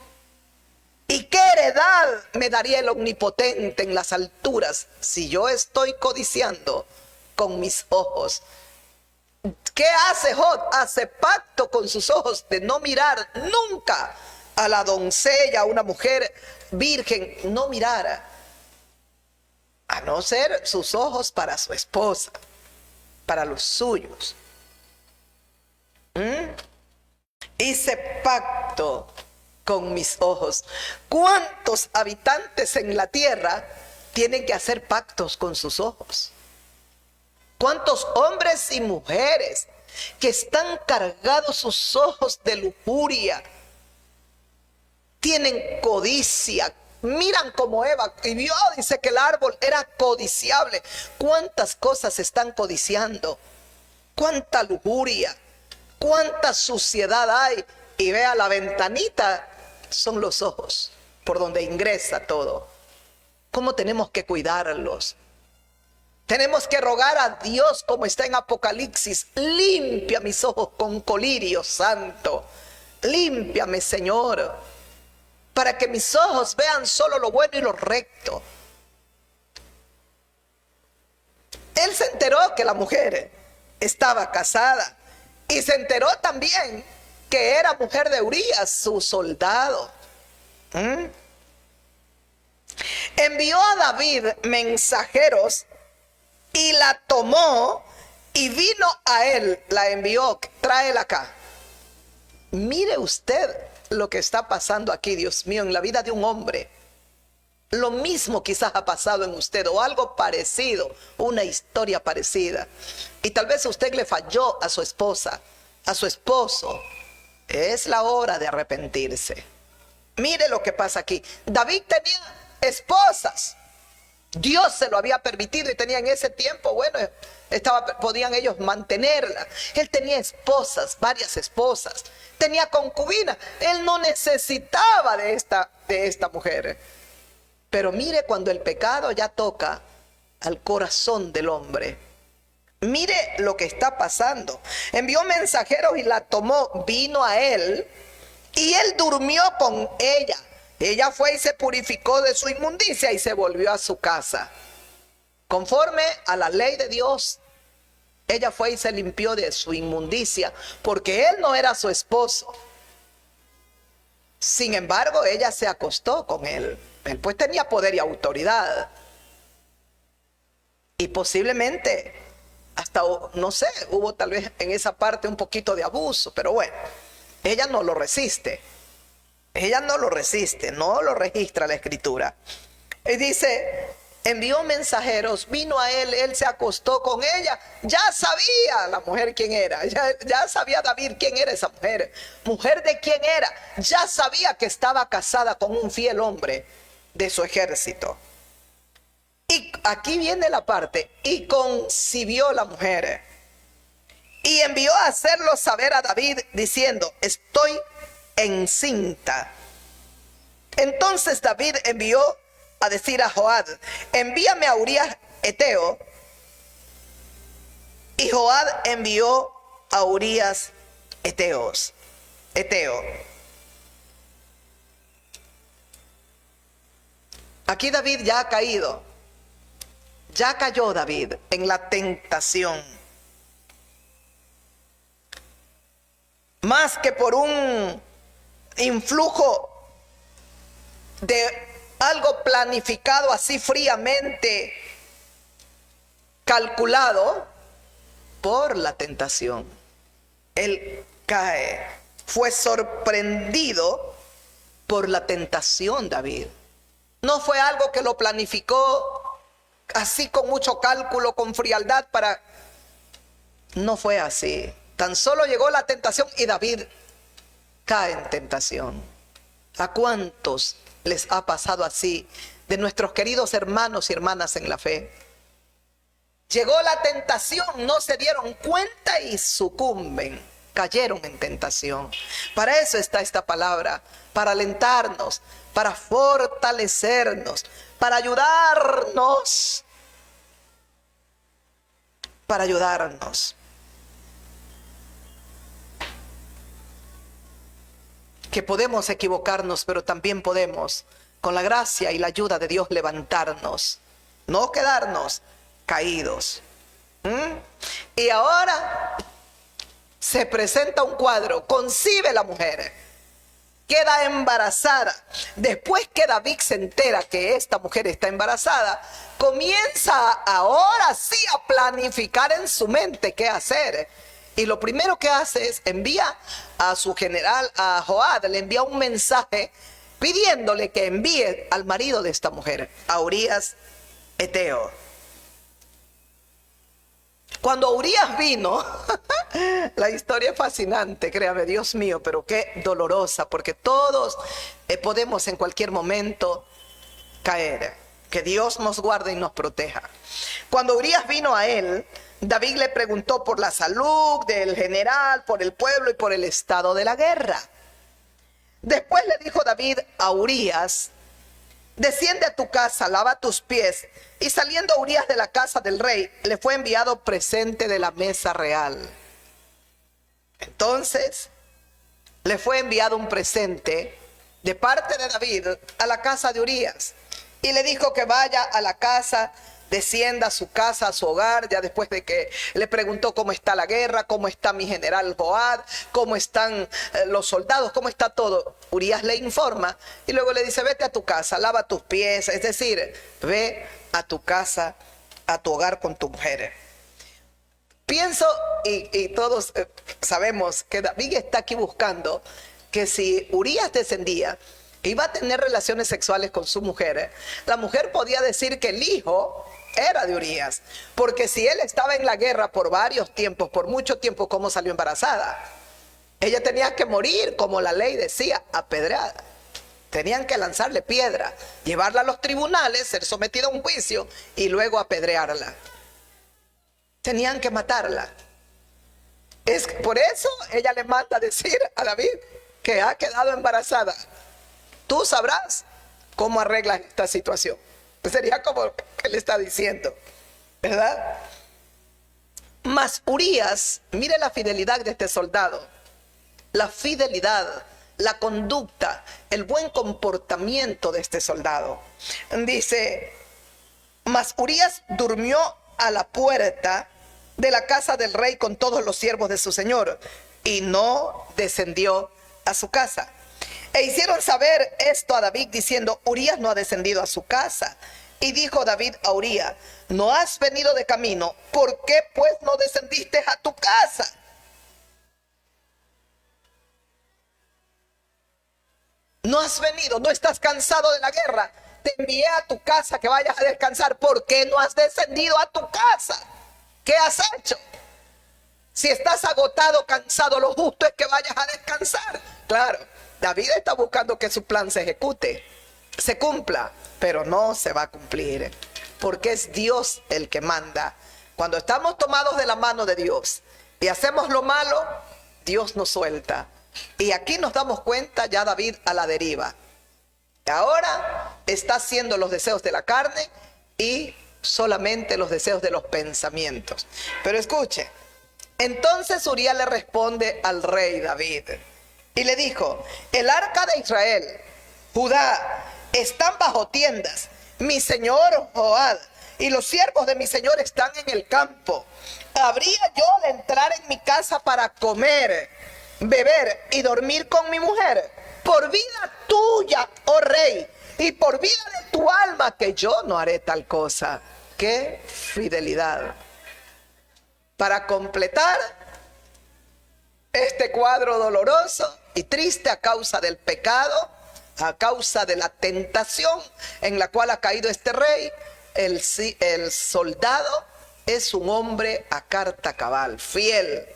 ¿Y qué heredad me daría el omnipotente en las alturas si yo estoy codiciando con mis ojos? ¿Qué hace Jod? Hace pacto con sus ojos de no mirar nunca a la doncella, a una mujer virgen, no mirara, a no ser sus ojos para su esposa, para los suyos. Hice pacto con mis ojos. ¿Cuántos habitantes en la tierra tienen que hacer pactos con sus ojos? ¿Cuántos hombres y mujeres que están cargados sus ojos de lujuria? Tienen codicia, miran como Eva y vio, dice que el árbol era codiciable. ¿Cuántas cosas están codiciando? ¿Cuánta lujuria? ¿Cuánta suciedad hay? Y vea, la ventanita son los ojos, por donde ingresa todo. ¿Cómo tenemos que cuidarlos? Tenemos que rogar a Dios, como está en Apocalipsis: limpia mis ojos con colirio santo. Límpiame, Señor, para que mis ojos vean solo lo bueno y lo recto. Él se enteró que la mujer estaba casada y se enteró también que era mujer de Urías, su soldado. Envió a David mensajeros y la tomó y vino a él, la envió, tráela acá. Mire usted lo que está pasando aquí, Dios mío, en la vida de un hombre. Lo mismo quizás ha pasado en usted, o algo parecido, una historia parecida. Y tal vez usted le falló a su esposa, a su esposo. Es la hora de arrepentirse. Mire lo que pasa aquí. David tenía esposas. Dios se lo había permitido y tenía en ese tiempo, bueno, podían ellos mantenerla. Él tenía esposas, varias esposas. Tenía concubina. Él no necesitaba de esta mujer. Pero mire cuando el pecado ya toca al corazón del hombre. Mire lo que está pasando. Envió mensajeros y la tomó, vino a él y él durmió con ella. Ella fue y se purificó de su inmundicia y se volvió a su casa. Conforme a la ley de Dios, ella fue y se limpió de su inmundicia porque él no era su esposo. Sin embargo, ella se acostó con él. Él pues tenía poder y autoridad. Y posiblemente hasta, no sé, hubo tal vez en esa parte un poquito de abuso, pero bueno, ella no lo resiste. Ella no lo resiste, no lo registra la escritura. Y dice, envió mensajeros, vino a él, él se acostó con ella. Ya sabía la mujer quién era, ya sabía David quién era esa mujer. Mujer de quién era, ya sabía que estaba casada con un fiel hombre de su ejército. Y aquí viene la parte, y concibió la mujer. Y envió a hacerlo saber a David diciendo: estoy encinta. Entonces David envió a decir a Joab: envíame a Urías Eteo. Y Joab envió a Urías Eteo. Aquí David ya ha caído. Ya cayó David en la tentación. Más que por un influjo de algo planificado así fríamente, calculado, por la tentación. Él cae. Fue sorprendido por la tentación, David. No fue algo que lo planificó así con mucho cálculo, con frialdad para... No fue así. Tan solo llegó la tentación y David cae en tentación. ¿A cuántos les ha pasado así de nuestros queridos hermanos y hermanas en la fe? Llegó la tentación, no se dieron cuenta y sucumben, cayeron en tentación. Para eso está esta palabra, para alentarnos, para fortalecernos, para ayudarnos, para ayudarnos. Que podemos equivocarnos, pero también podemos, con la gracia y la ayuda de Dios, levantarnos, no quedarnos caídos. Y ahora se presenta un cuadro. Concibe la mujer, queda embarazada. Después que David se entera que esta mujer está embarazada, comienza ahora sí a planificar en su mente qué hacer. Y lo primero que hace es envía a su general, a Joab, le envía un mensaje pidiéndole que envíe al marido de esta mujer, a Urías Eteo. Cuando Urías vino, la historia es fascinante, créame, Dios mío, pero qué dolorosa, porque todos podemos en cualquier momento caer. Que Dios nos guarde y nos proteja. Cuando Urías vino a él, David le preguntó por la salud del general, por el pueblo y por el estado de la guerra. Después le dijo David a Urías: desciende a tu casa, lava tus pies. Y saliendo Urías de la casa del rey, le fue enviado presente de la mesa real. Entonces, le fue enviado un presente de parte de David a la casa de Urías. Y le dijo que vaya a la casa, descienda a su casa, a su hogar, ya después de que le preguntó cómo está la guerra, cómo está mi general Joab, cómo están los soldados, cómo está todo. Urías le informa y luego le dice: vete a tu casa, lava tus pies, es decir, ve a tu casa, a tu hogar con tu mujer. Pienso, y todos sabemos que David está aquí buscando que si Urías descendía, iba a tener relaciones sexuales con su mujer, la mujer podía decir que el hijo era de Urías, porque si él estaba en la guerra por varios tiempos, por mucho tiempo, ¿cómo salió embarazada? Ella tenía que morir, como la ley decía, apedreada. Tenían que lanzarle piedra, llevarla a los tribunales, ser sometida a un juicio y luego apedrearla. Tenían que matarla. Es por eso ella le manda a decir a David que ha quedado embarazada. Tú sabrás cómo arreglas esta situación. Sería como que le está diciendo, ¿verdad? Mas Urías, mire la fidelidad de este soldado. La fidelidad, la conducta, el buen comportamiento de este soldado. Dice: mas Urías durmió a la puerta de la casa del rey con todos los siervos de su señor, y no descendió a su casa. E hicieron saber esto a David diciendo: Urías no ha descendido a su casa. Y dijo David a Urías: no has venido de camino, ¿por qué pues no descendiste a tu casa? No has venido, no estás cansado de la guerra. Te envié a tu casa que vayas a descansar. ¿Por qué no has descendido a tu casa? ¿Qué has hecho? Si estás agotado, cansado, lo justo es que vayas a descansar. Claro, David está buscando que su plan se ejecute, se cumpla, pero no se va a cumplir, porque es Dios el que manda. Cuando estamos tomados de la mano de Dios, y hacemos lo malo, Dios nos suelta. Y aquí nos damos cuenta ya David a la deriva. Ahora está haciendo los deseos de la carne y solamente los deseos de los pensamientos. Pero escuche, entonces Urías le responde al rey David y le dijo: el arca de Israel, Judá, están bajo tiendas. Mi señor Joab y los siervos de mi señor están en el campo. ¿Habría yo de entrar en mi casa para comer, beber y dormir con mi mujer? Por vida tuya, oh rey, y por vida de tu alma, que yo no haré tal cosa. ¡Qué fidelidad! Para completar este cuadro doloroso y triste a causa del pecado, a causa de la tentación en la cual ha caído este rey, el soldado es un hombre a carta cabal, fiel.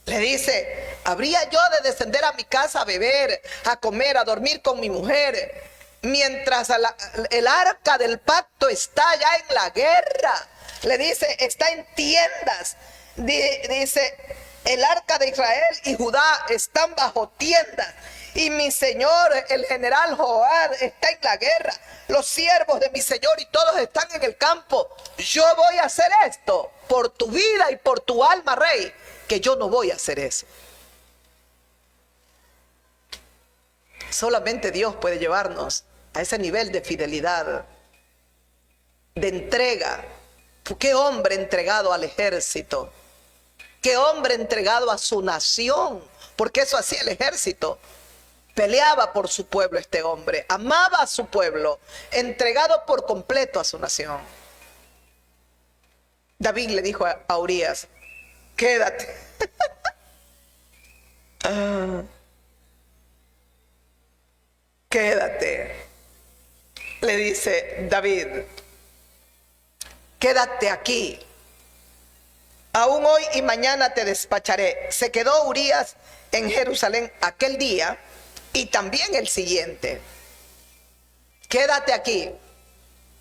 Le dice: ¿habría yo de descender a mi casa a beber, a comer, a dormir con mi mujer, mientras el arca del pacto está ya en la guerra? Le dice, está en tiendas. Dice, el arca de Israel y Judá están bajo tiendas. Y mi señor, el general Joab, está en la guerra. Los siervos de mi señor y todos están en el campo. Yo voy a hacer esto por tu vida y por tu alma, rey, que yo no voy a hacer eso. Solamente Dios puede llevarnos a ese nivel de fidelidad, de entrega. ¿Qué hombre entregado al ejército? ¿Qué hombre entregado a su nación? Porque eso hacía el ejército. Peleaba por su pueblo este hombre, amaba a su pueblo, entregado por completo a su nación. David le dijo a Urías: quédate. Quédate. Le dice David: quédate aquí. Aún hoy y mañana te despacharé. Se quedó Urías en Jerusalén aquel día y también el siguiente. Quédate aquí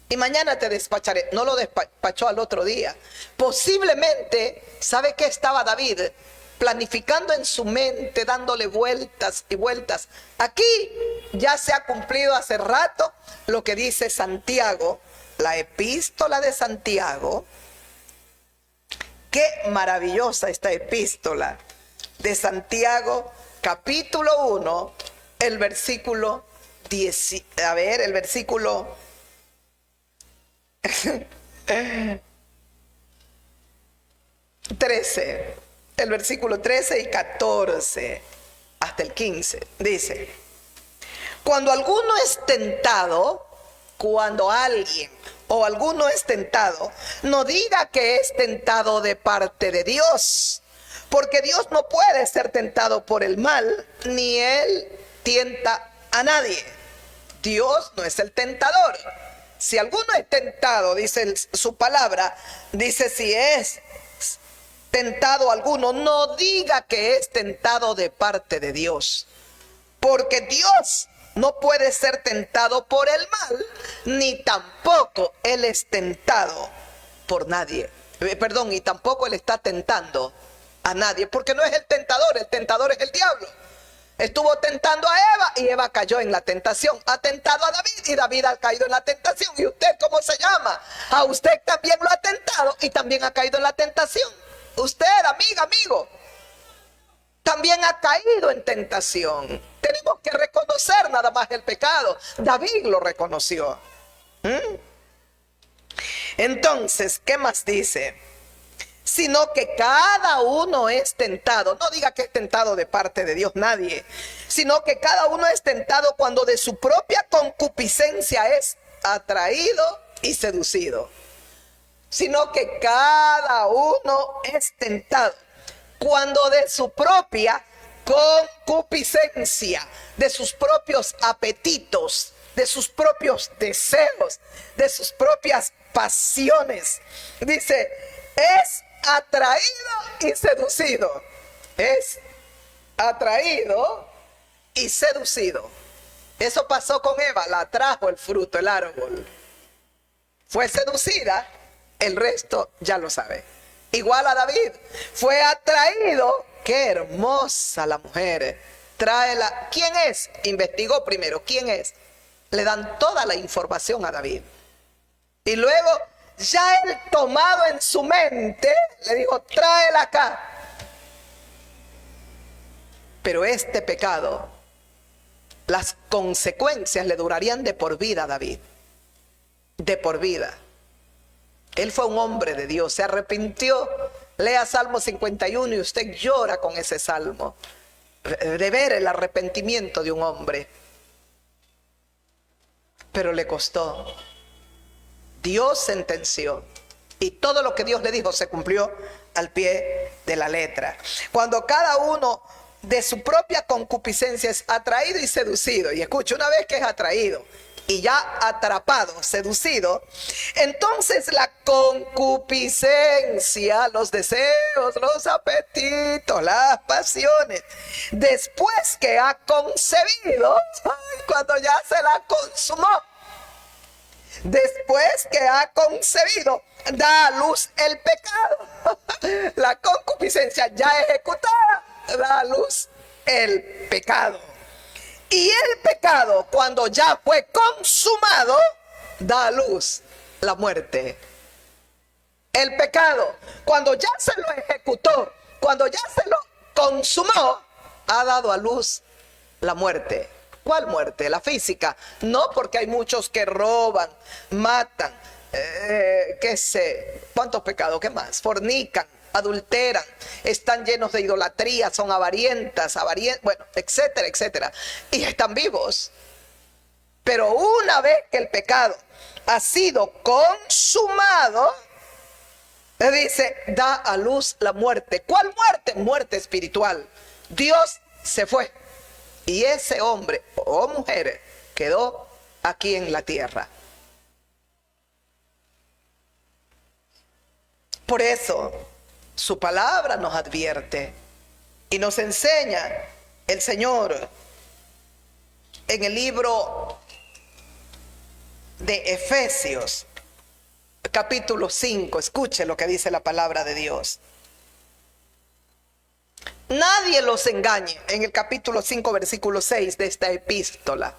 y mañana te despacharé. No lo despachó al otro día. Posiblemente, ¿sabe qué estaba David? Planificando en su mente, dándole vueltas y vueltas. Aquí ya se ha cumplido hace rato lo que dice Santiago, la epístola de Santiago. Qué maravillosa esta epístola de Santiago, capítulo 1, el versículo 10, el versículo 13, el versículo 13 y 14 hasta el 15, dice: cuando alguno es tentado, cuando alguien o alguno es tentado, no diga que es tentado de parte de Dios, porque Dios no puede ser tentado por el mal, ni Él tienta a nadie. Dios no es el tentador. Si alguno es tentado, dice su palabra, dice, si es tentado alguno, no diga que es tentado de parte de Dios, porque Dios no puede ser tentado por el mal, ni tampoco Él es tentado por nadie. Y tampoco Él está tentando a nadie, porque no es el tentador es el diablo. Estuvo tentando a Eva y Eva cayó en la tentación. Ha tentado a David y David ha caído en la tentación. ¿Y usted cómo se llama? A usted también lo ha tentado y también ha caído en la tentación. Usted, amiga, amigo, también ha caído en tentación. Tenemos que reconocer nada más el pecado. David lo reconoció. Entonces, ¿qué más dice? Sino que cada uno es tentado. No diga que es tentado de parte de Dios, nadie. Sino que cada uno es tentado cuando de su propia concupiscencia es atraído y seducido. Sino que cada uno es tentado cuando de su propia concupiscencia, de sus propios apetitos, de sus propios deseos, de sus propias pasiones, dice, es atraído y seducido. Es atraído y seducido. Eso pasó con Eva, la atrajo el fruto, el árbol. Fue seducida, el resto ya lo sabe. igual a David, fue atraído. Qué hermosa la mujer. Tráela. ¿Quién es? Investigó primero. ¿Quién es? Le dan toda la información a David. Y luego, ya él tomado en su mente, le dijo, tráela acá. Pero este pecado, las consecuencias le durarían de por vida a David. De por vida. Él fue un hombre de Dios, se arrepintió. Lea Salmo 51 y usted llora con ese salmo. De ver el arrepentimiento de un hombre. Pero le costó. Dios sentenció. Y todo lo que Dios le dijo se cumplió al pie de la letra. Cuando cada uno de su propia concupiscencia es atraído y seducido. Y escucha, una vez que es atraído y ya atrapado, seducido, entonces la concupiscencia, los deseos, los apetitos, las pasiones, después que ha concebido, cuando ya se la consumó, después que ha concebido, da a luz el pecado. La concupiscencia ya ejecutada, da a luz el pecado. Y el pecado, cuando ya fue consumado, da a luz la muerte. El pecado, cuando ya se lo ejecutó, cuando ya se lo consumó, ha dado a luz la muerte. ¿Cuál muerte? La física. No, porque hay muchos que roban, matan, qué sé, ¿cuántos pecados? ¿Qué más? Fornican, adulteran, están llenos de idolatría, son avarientas, bueno, etcétera, etcétera. Y están vivos. Pero una vez que el pecado ha sido consumado, dice, da a luz la muerte. ¿Cuál muerte? Muerte espiritual. Dios se fue. Y ese hombre o mujer quedó aquí en la tierra. Por eso, su palabra nos advierte y nos enseña el Señor en el libro de Efesios, capítulo 5. Escuche lo que dice la palabra de Dios. Nadie los engañe, en el capítulo 5, versículo 6 de esta epístola.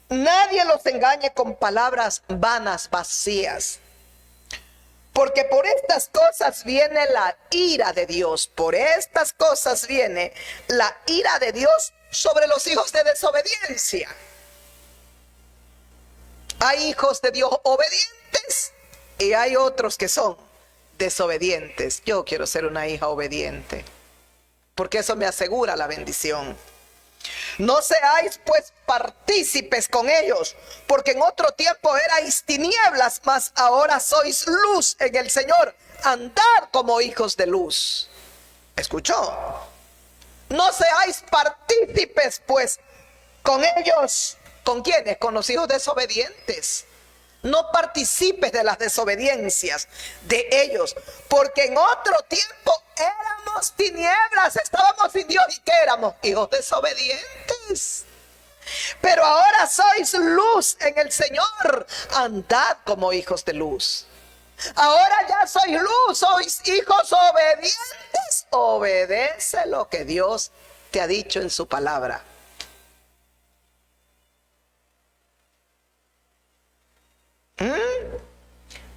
Nadie los engañe con palabras vanas, vacías. Porque por estas cosas viene la ira de Dios. Por estas cosas viene la ira de Dios sobre los hijos de desobediencia. Hay hijos de Dios obedientes y hay otros que son desobedientes. Yo quiero ser una hija obediente, porque eso me asegura la bendición. No seáis pues partícipes con ellos, porque en otro tiempo erais tinieblas, mas ahora sois luz en el Señor. Andad como hijos de luz. ¿Escuchó? No seáis partícipes pues con ellos. ¿Con quiénes? Con los hijos desobedientes. No participes de las desobediencias de ellos, porque en otro tiempo éramos tinieblas, estábamos sin Dios. ¿Y qué éramos? Hijos desobedientes. Pero ahora sois luz en el Señor. Andad como hijos de luz. Ahora ya sois luz, sois hijos obedientes. Obedece lo que Dios te ha dicho en su palabra.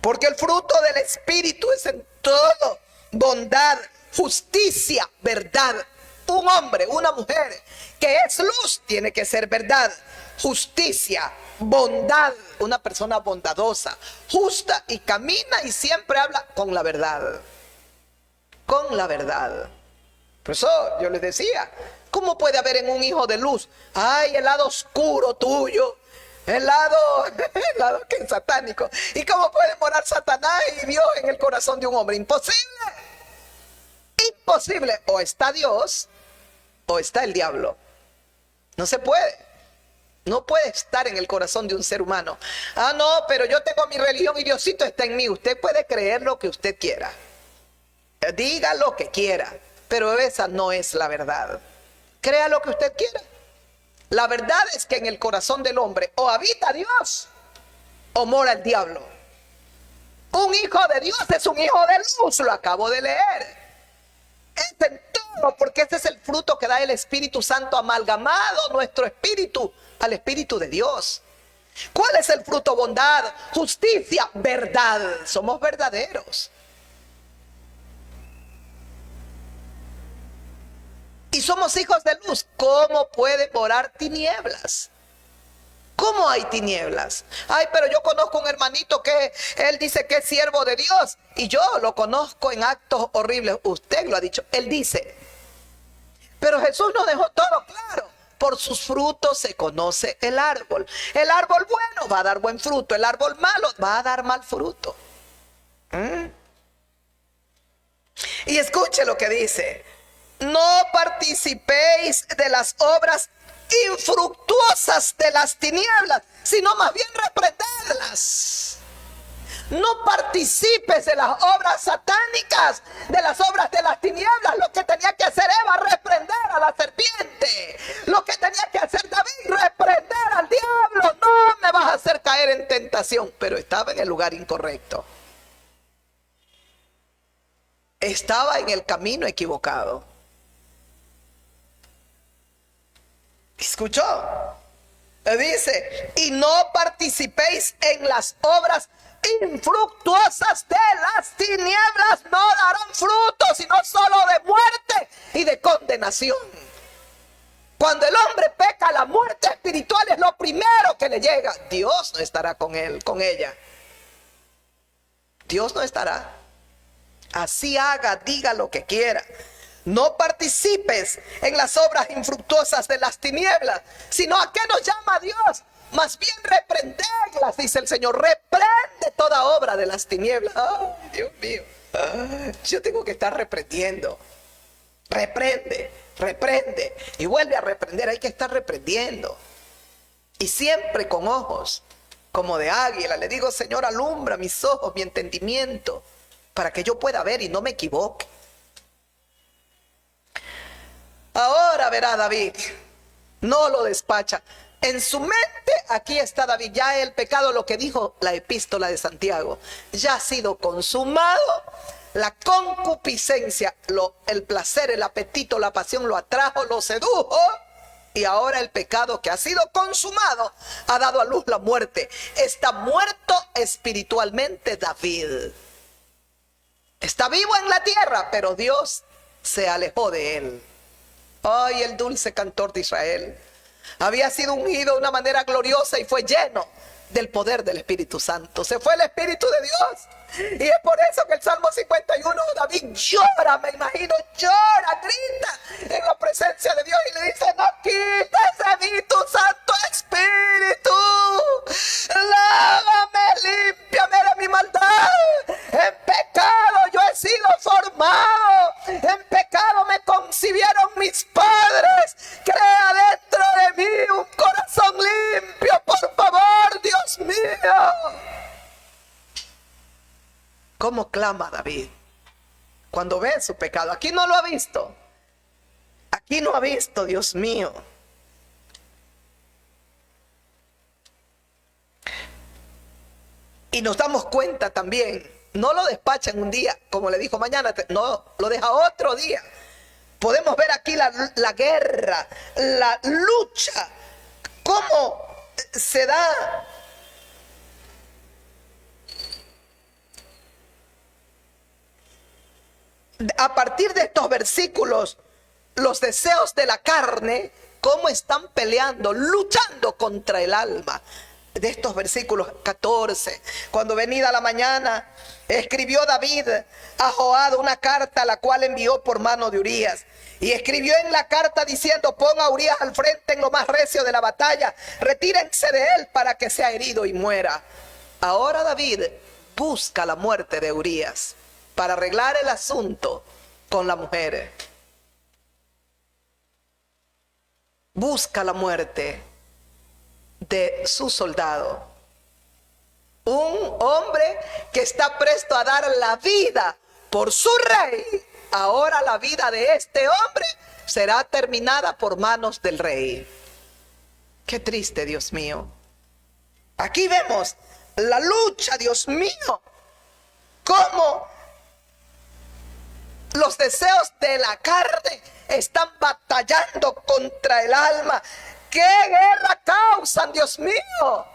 Porque el fruto del Espíritu es en todo bondad, justicia, verdad. Un hombre, una mujer que es luz tiene que ser verdad, justicia, bondad. Una persona bondadosa, justa y camina y siempre habla con la verdad. Con la verdad. Por eso yo les decía, ¿cómo puede haber en un hijo de luz? Ay, el lado oscuro tuyo. El lado que es satánico. ¿Y cómo puede morar Satanás y Dios en el corazón de un hombre? Imposible. Imposible. O está Dios o está el diablo. No se puede. No puede estar en el corazón de un ser humano. Ah, no, pero yo tengo mi religión y Diosito está en mí. Usted puede creer lo que usted quiera. Diga lo que quiera. Pero esa no es la verdad. Crea lo que usted quiera. La verdad es que en el corazón del hombre o habita Dios o mora el diablo. Un hijo de Dios es un hijo de luz, lo acabo de leer. Es en todo, porque ese es el fruto que da el Espíritu Santo amalgamado nuestro espíritu al Espíritu de Dios. ¿Cuál es el fruto? Bondad, justicia, verdad. Somos verdaderos. Y somos hijos de luz. ¿Cómo puede morar tinieblas? ¿Cómo hay tinieblas? Ay, pero yo conozco un hermanito que él dice que es siervo de Dios y yo lo conozco en actos horribles. Usted lo ha dicho, él dice. Pero Jesús nos dejó todo claro. Por sus frutos se conoce el árbol. El árbol bueno va a dar buen fruto. El árbol malo va a dar mal fruto. Y escuche lo que dice. No participéis de las obras infructuosas de las tinieblas, sino más bien reprendedlas. No participes de las obras satánicas, de las obras de las tinieblas. Lo que tenía que hacer Eva, reprender a la serpiente. Lo que tenía que hacer David, reprender al diablo. No me vas a hacer caer en tentación. Pero estaba en el lugar incorrecto. Estaba en el camino equivocado. ¿Escuchó? Dice, y no participéis en las obras infructuosas de las tinieblas, no darán fruto, sino solo de muerte y de condenación. Cuando el hombre peca, la muerte espiritual es lo primero que le llega. Dios no estará con él, con ella. Dios no estará. Así haga, diga lo que quiera. No participes en las obras infructuosas de las tinieblas, sino a qué nos llama Dios. Más bien reprenderlas, dice el Señor. Reprende toda obra de las tinieblas. Ay, Dios mío. Yo tengo que estar reprendiendo. Reprende, reprende. Y vuelve a reprender. Hay que estar reprendiendo. Y siempre con ojos como de águila. Le digo, Señor, alumbra mis ojos, mi entendimiento, para que yo pueda ver y no me equivoque. Ahora verá David, no lo despacha. En su mente, aquí está David, ya el pecado, lo que dijo la epístola de Santiago, ya ha sido consumado. La concupiscencia, el placer, el apetito, la pasión lo atrajo, lo sedujo. Y ahora el pecado que ha sido consumado ha dado a luz la muerte. Está muerto espiritualmente David. Está vivo en la tierra, pero Dios se alejó de él. Ay, el dulce cantor de Israel había sido ungido de una manera gloriosa y fue lleno del poder del Espíritu Santo. Se fue el Espíritu de Dios. Y es por eso que el Salmo 51, David llora, me imagino, llora, grita en la presencia de Dios y le dice, no quites de mí tu Santo Espíritu. Lávame, límpiame de mi maldad. En pecado yo he sido formado. En pecado me concibieron mis padres. Crea dentro de mí un corazón limpio, por favor, Dios mío. ¿Cómo clama David cuando ve su pecado? Aquí no lo ha visto. Aquí no ha visto, Dios mío. Y nos damos cuenta también, no lo despacha en un día, como le dijo mañana, no, lo deja otro día. Podemos ver aquí la guerra, la lucha, cómo se da. A partir de estos versículos, los deseos de la carne, cómo están peleando, luchando contra el alma. De estos versículos 14, cuando venida la mañana, escribió David a Joab una carta, la cual envió por mano de Urías. Y escribió en la carta diciendo, ponga a Urías al frente en lo más recio de la batalla, retírense de él para que sea herido y muera. Ahora David busca la muerte de Urías para arreglar el asunto con la mujer. Busca la muerte de su soldado. Un hombre que está presto a dar la vida por su rey. Ahora la vida de este hombre será terminada por manos del rey. Qué triste, Dios mío. Aquí vemos la lucha, Dios mío. cómo los deseos de la carne están batallando contra el alma. ¿Qué guerra causan, Dios mío?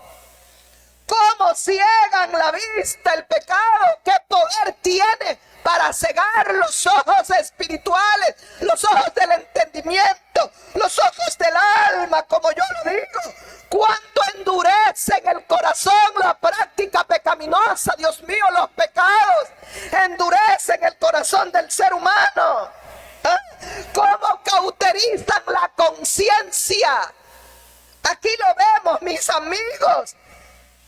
¿Cómo ciegan la vista el pecado? ¿Qué poder tiene para cegar los ojos espirituales, los ojos del entendimiento, los ojos del alma, como yo lo digo? ¿Cuánto endurece en el corazón la práctica pecaminosa? Dios mío, los pecados endurecen el corazón del ser humano. ¿Cómo cauterizan la conciencia? Aquí lo vemos, mis amigos.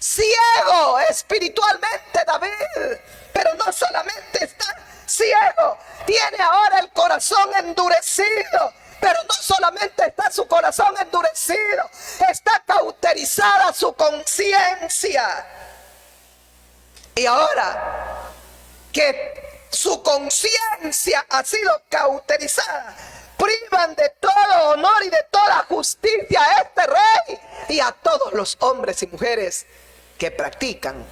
Ciego espiritualmente David, pero no solamente está ciego, tiene ahora el corazón endurecido, pero no solamente está su corazón endurecido, está cauterizada su conciencia. Y ahora que su conciencia ha sido cauterizada, privan de todo honor y de toda justicia a este rey y a todos los hombres y mujeres que practican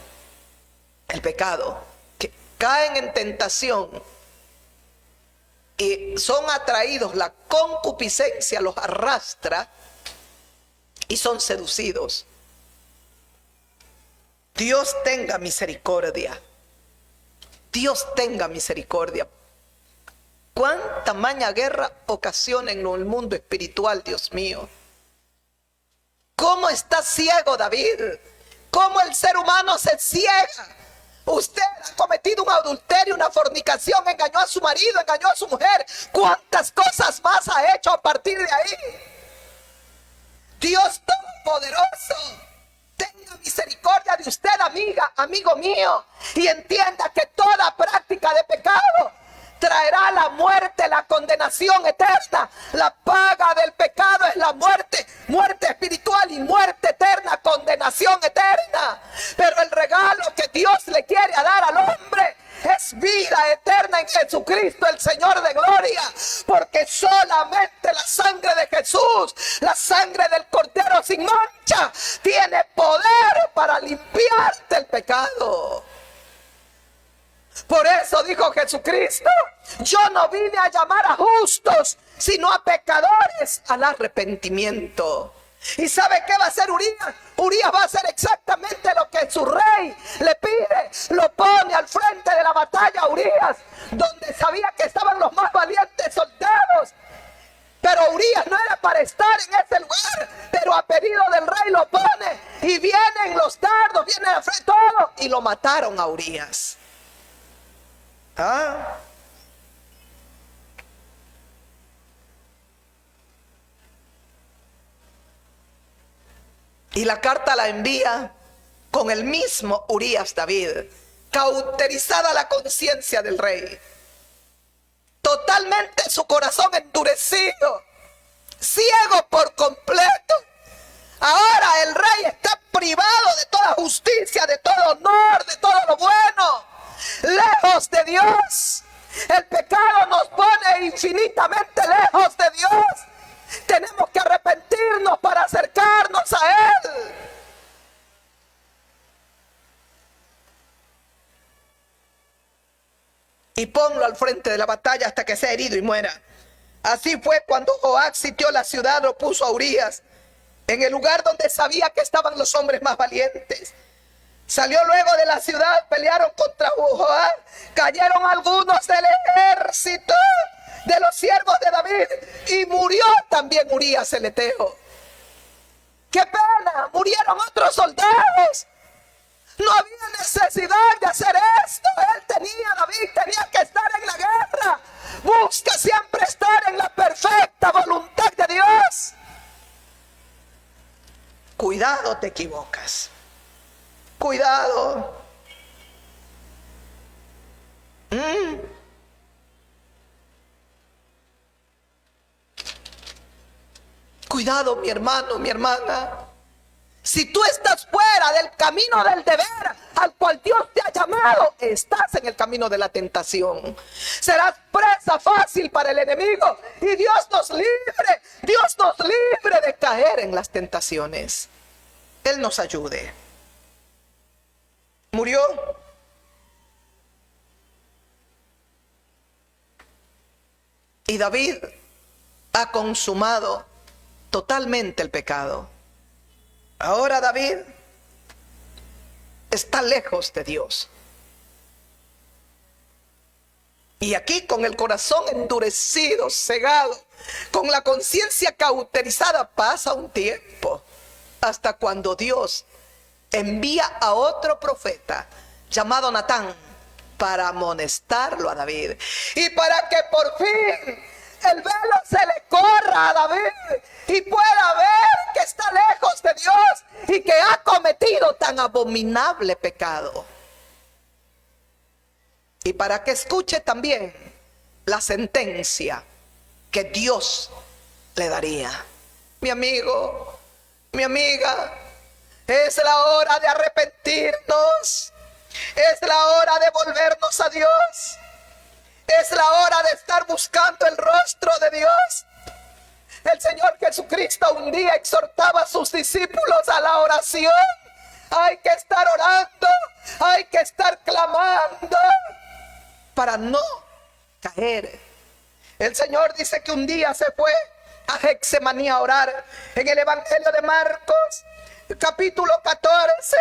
el pecado, que caen en tentación y son atraídos, la concupiscencia los arrastra y son seducidos. Dios tenga misericordia. Dios tenga misericordia. ¿Cuánta maña guerra ocasiona en el mundo espiritual, Dios mío? ¿Cómo está ciego David? ¿Cómo el ser humano se ciega? Usted ha cometido un adulterio, una fornicación, engañó a su marido, engañó a su mujer. ¿Cuántas cosas más ha hecho a partir de ahí? Dios Todopoderoso, tenga misericordia de usted, amiga, amigo mío, y entienda que toda práctica de pecado traerá la muerte, la condenación eterna. La paga del pecado es la muerte, muerte espiritual y muerte eterna, condenación eterna. Pero el regalo que Dios le quiere dar al hombre es vida eterna en Jesucristo, el Señor de gloria, porque solamente la sangre de Jesús, la sangre del Cordero sin mancha, tiene poder para limpiarte el pecado. Por eso dijo Jesucristo: yo no vine a llamar a justos, sino a pecadores al arrepentimiento. ¿Y sabe qué va a hacer Urías? Urías va a hacer exactamente lo que su rey le pide. Lo pone al frente de la batalla a Urías, donde sabía que estaban los más valientes soldados. Pero Urías no era para estar en ese lugar, pero a pedido del rey lo pone. Y vienen los dardos, viene al frente todo, y lo mataron a Urías. Y la carta la envía con el mismo Urías David, cauterizada la conciencia del rey, totalmente su corazón endurecido, ciego por completo. Ahora el rey está privado de toda justicia, de todo honor, de todo lo bueno, lejos de Dios. El pecado nos pone infinitamente lejos de Dios. Tenemos que arrepentirnos para acercarnos a Él. Y ponlo al frente de la batalla hasta que sea herido y muera. Así fue cuando Joab sitió la ciudad, lo puso a Urías en el lugar donde sabía que estaban los hombres más valientes. Salió luego de la ciudad, pelearon contra Joab, cayeron algunos del ejército de los siervos de David y murió también Urías el Eteo. ¡Qué pena! Murieron otros soldados. No había necesidad de hacer esto. David tenía que estar en la guerra. Busca siempre estar en la perfecta voluntad de Dios. Cuidado, te equivocas. Cuidado. Cuidado, mi hermano, mi hermana. Si tú estás fuera del camino del deber al cual Dios te ha llamado, estás en el camino de la tentación. Serás presa fácil para el enemigo. Y Dios nos libre de caer en las tentaciones. Él nos ayude. Murió Y David ha consumado totalmente el pecado. Ahora David está lejos de Dios. Y aquí, con el corazón endurecido, cegado, con la conciencia cauterizada, pasa un tiempo hasta cuando Dios envía a otro profeta llamado Natán para amonestarlo a David, y para que por fin el velo se le corra a David y pueda ver que está lejos de Dios y que ha cometido tan abominable pecado. Y para que escuche también la sentencia que Dios le daría. Mi amigo, mi amiga, es la hora de arrepentirnos. Es la hora de volvernos a Dios. Es la hora de estar buscando el rostro de Dios. El Señor Jesucristo un día exhortaba a sus discípulos a la oración. Hay que estar orando, hay que estar clamando para no caer. El Señor dice que un día se fue a Getsemaní a orar. En el Evangelio de Marcos, capítulo 14,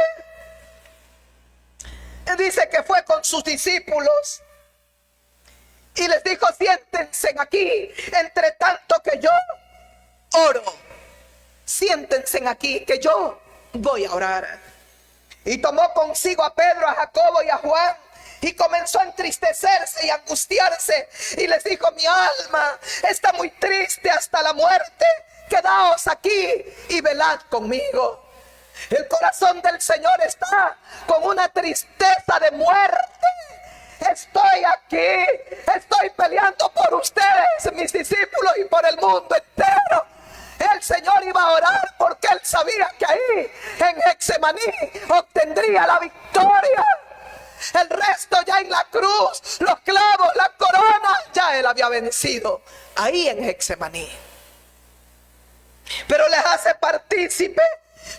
dice que fue con sus discípulos y les dijo: siéntense aquí, entre tanto que yo oro. Siéntense aquí, que yo voy a orar. Y tomó consigo a Pedro, a Jacobo y a Juan, y comenzó a entristecerse y a angustiarse, y les dijo: mi alma está muy triste hasta la muerte, quedaos aquí y velad conmigo. El corazón del Señor está con una tristeza de muerte. Estoy aquí, estoy peleando por ustedes, mis discípulos, y por el mundo entero. El Señor iba a orar porque Él sabía que ahí en Getsemaní obtendría la victoria. El resto ya en la cruz, los clavos, la corona, ya Él había vencido ahí en Getsemaní. Pero les hace partícipe: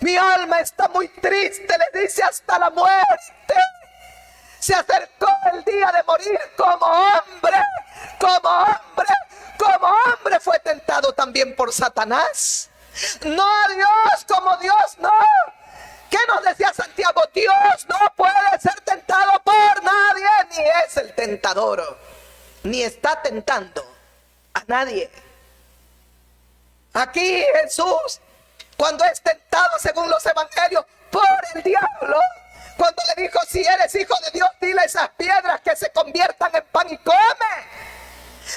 mi alma está muy triste, les dice, hasta la muerte. Se acercó el día de morir como hombre, como hombre, como hombre fue tentado también por Satanás. No a Dios, como Dios no. ¿Qué nos decía Santiago? Dios no puede ser tentado por nadie, ni es el tentador, ni está tentando a nadie. Aquí Jesús, cuando es tentado según los evangelios por el diablo, cuando le dijo: si eres hijo de Dios, dile a esas piedras que se conviertan en pan y come.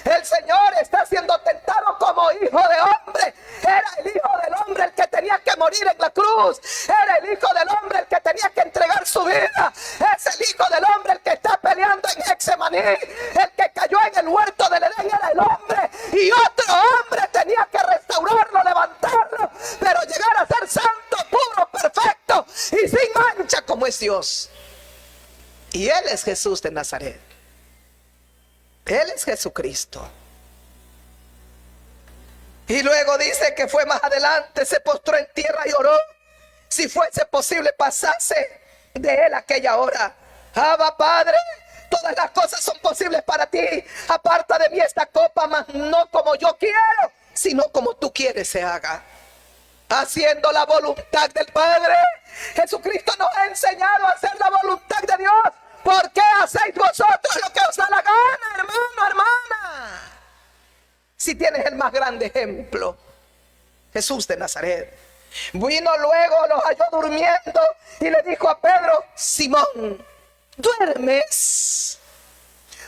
El Señor está siendo tentado como hijo de hombre. Era el hijo del hombre el que tenía que morir en la cruz. Era el hijo del hombre el que tenía que entregar su vida. Es el hijo del hombre el que está peleando en Getsemaní. El que cayó en el huerto del Edén era el hombre. Y otro hombre tenía que restaurarlo, levantarlo, pero llegar a ser santo, puro, perfecto y sin mancha como es Dios. Y Él es Jesús de Nazaret. Él es Jesucristo. Y luego dice que fue más adelante, se postró en tierra y oró: si fuese posible, pasase de él aquella hora. Abba, Padre, todas las cosas son posibles para ti. Aparta de mí esta copa, mas no como yo quiero, sino como tú quieres se haga. Haciendo la voluntad del Padre. Jesucristo nos ha enseñado a hacer la voluntad de Dios. ¿Por qué hacéis vosotros lo que os da la gana, hermano, hermana? Si tienes el más grande ejemplo, Jesús de Nazaret. Vino luego, los halló durmiendo y le dijo a Pedro: Simón, ¿duermes?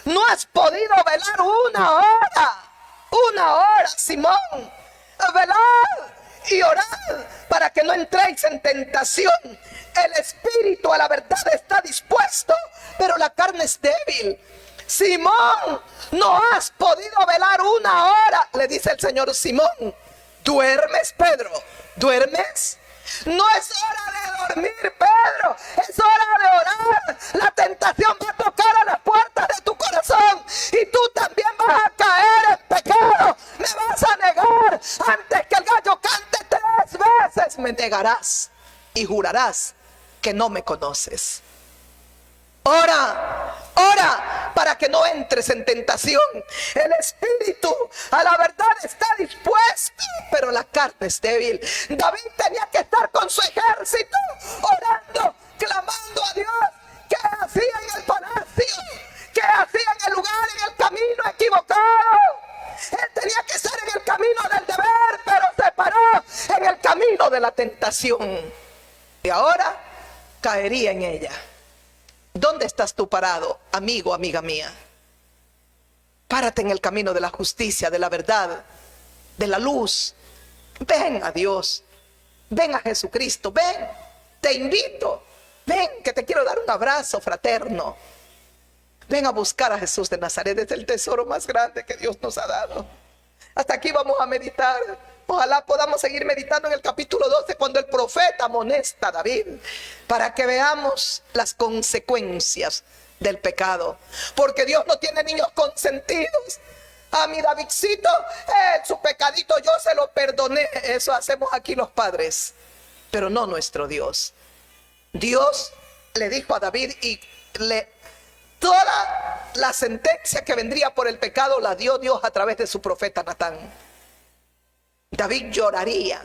¿No has podido velar una hora? Una hora, Simón. Velad y orad para que no entréis en tentación. El espíritu a la verdad está dispuesto, pero la carne es débil. Simón, ¿no has podido velar una hora? Le dice el Señor: Simón, ¿duermes, Pedro? ¿Duermes? No es hora de dormir, Pedro, es hora de orar. La tentación va a tocar a las puertas de tu corazón y tú también vas a caer en pecado. Me vas a negar. Antes que el gallo cante 3 veces me negarás y jurarás que no me conoces. Ora, ora para para que no entres en tentación. El espíritu a la verdad está dispuesto, pero la carne es débil. David tenía que estar con su ejército, orando, clamando a Dios. ¿Qué hacía en el palacio? ¿Qué hacía en el lugar, en el camino equivocado? Él tenía que estar en el camino del deber, pero se paró en el camino de la tentación. Y ahora caería en ella. ¿Dónde estás tú parado, amigo, amiga mía? Párate en el camino de la justicia, de la verdad, de la luz. Ven a Dios. Ven a Jesucristo. Ven, te invito. Ven, que te quiero dar un abrazo fraterno. Ven a buscar a Jesús de Nazaret. Es el tesoro más grande que Dios nos ha dado. Hasta aquí vamos a meditar. Ojalá podamos seguir meditando en el capítulo 12, cuando el profeta amonesta a David, para que veamos las consecuencias del pecado. Porque Dios no tiene niños consentidos. A mi Davidcito, su pecadito yo se lo perdoné. Eso hacemos aquí los padres, pero no nuestro Dios. Dios le dijo a David y toda la sentencia que vendría por el pecado la dio Dios a través de su profeta Natán. David lloraría.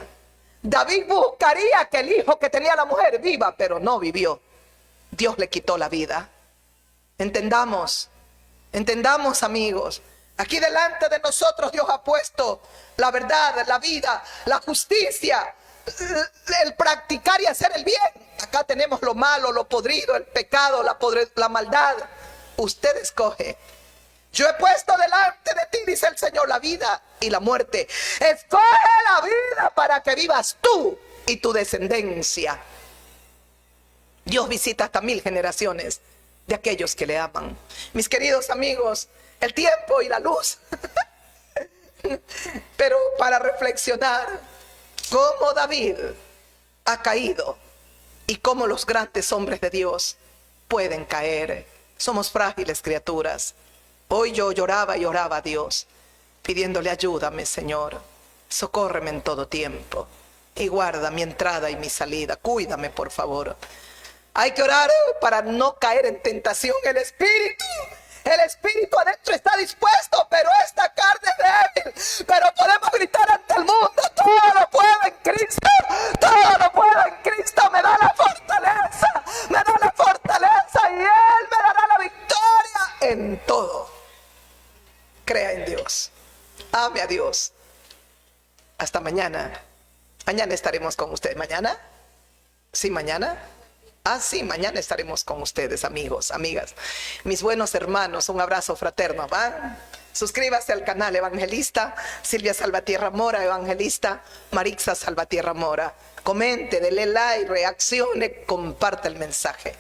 David buscaría que el hijo que tenía la mujer viva, pero no vivió. Dios le quitó la vida. Entendamos, amigos. Aquí delante de nosotros Dios ha puesto la verdad, la vida, la justicia, el practicar y hacer el bien. Acá tenemos lo malo, lo podrido, el pecado, la maldad. Usted escoge. Yo he puesto delante de ti, dice el Señor, la vida y la muerte. Escoge la vida para que vivas tú y tu descendencia. Dios visita hasta 1000 generaciones de aquellos que le aman. Mis queridos amigos, el tiempo y la luz. Pero para reflexionar cómo David ha caído y cómo los grandes hombres de Dios pueden caer. Somos frágiles criaturas. Hoy yo lloraba y oraba a Dios, pidiéndole: ayúdame, Señor, socórreme en todo tiempo y guarda mi entrada y mi salida. Cuídame, por favor. Hay que orar para no caer en tentación. El espíritu adentro está dispuesto, pero esta carne es débil. Pero podemos gritar ante el mundo: todo lo puedo en Cristo, todo lo puedo en Cristo. Me da la fortaleza, y Él me dará la victoria en todo. Crea en Dios, ame a Dios. Hasta mañana. Mañana estaremos con ustedes. ¿Mañana? ¿Sí, mañana? Sí, mañana estaremos con ustedes, amigos, amigas. Mis buenos hermanos, un abrazo fraterno. ¿Va? Suscríbase al canal Evangelista Silvia Salvatierra Mora, Evangelista Marixa Salvatierra Mora. Comente, dele like, reaccione, comparte el mensaje.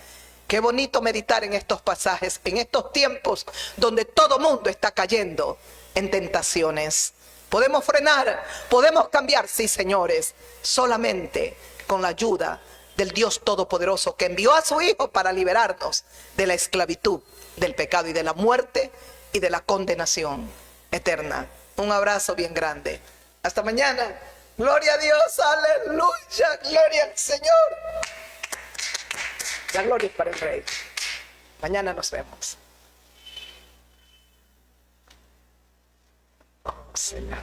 Qué bonito meditar en estos pasajes, en estos tiempos donde todo mundo está cayendo en tentaciones. Podemos frenar, podemos cambiar, sí, señores, solamente con la ayuda del Dios Todopoderoso, que envió a su Hijo para liberarnos de la esclavitud, del pecado y de la muerte y de la condenación eterna. Un abrazo bien grande. Hasta mañana. Gloria a Dios, aleluya, gloria al Señor. La gloria es para el Rey. Mañana nos vemos. Oh, Señor.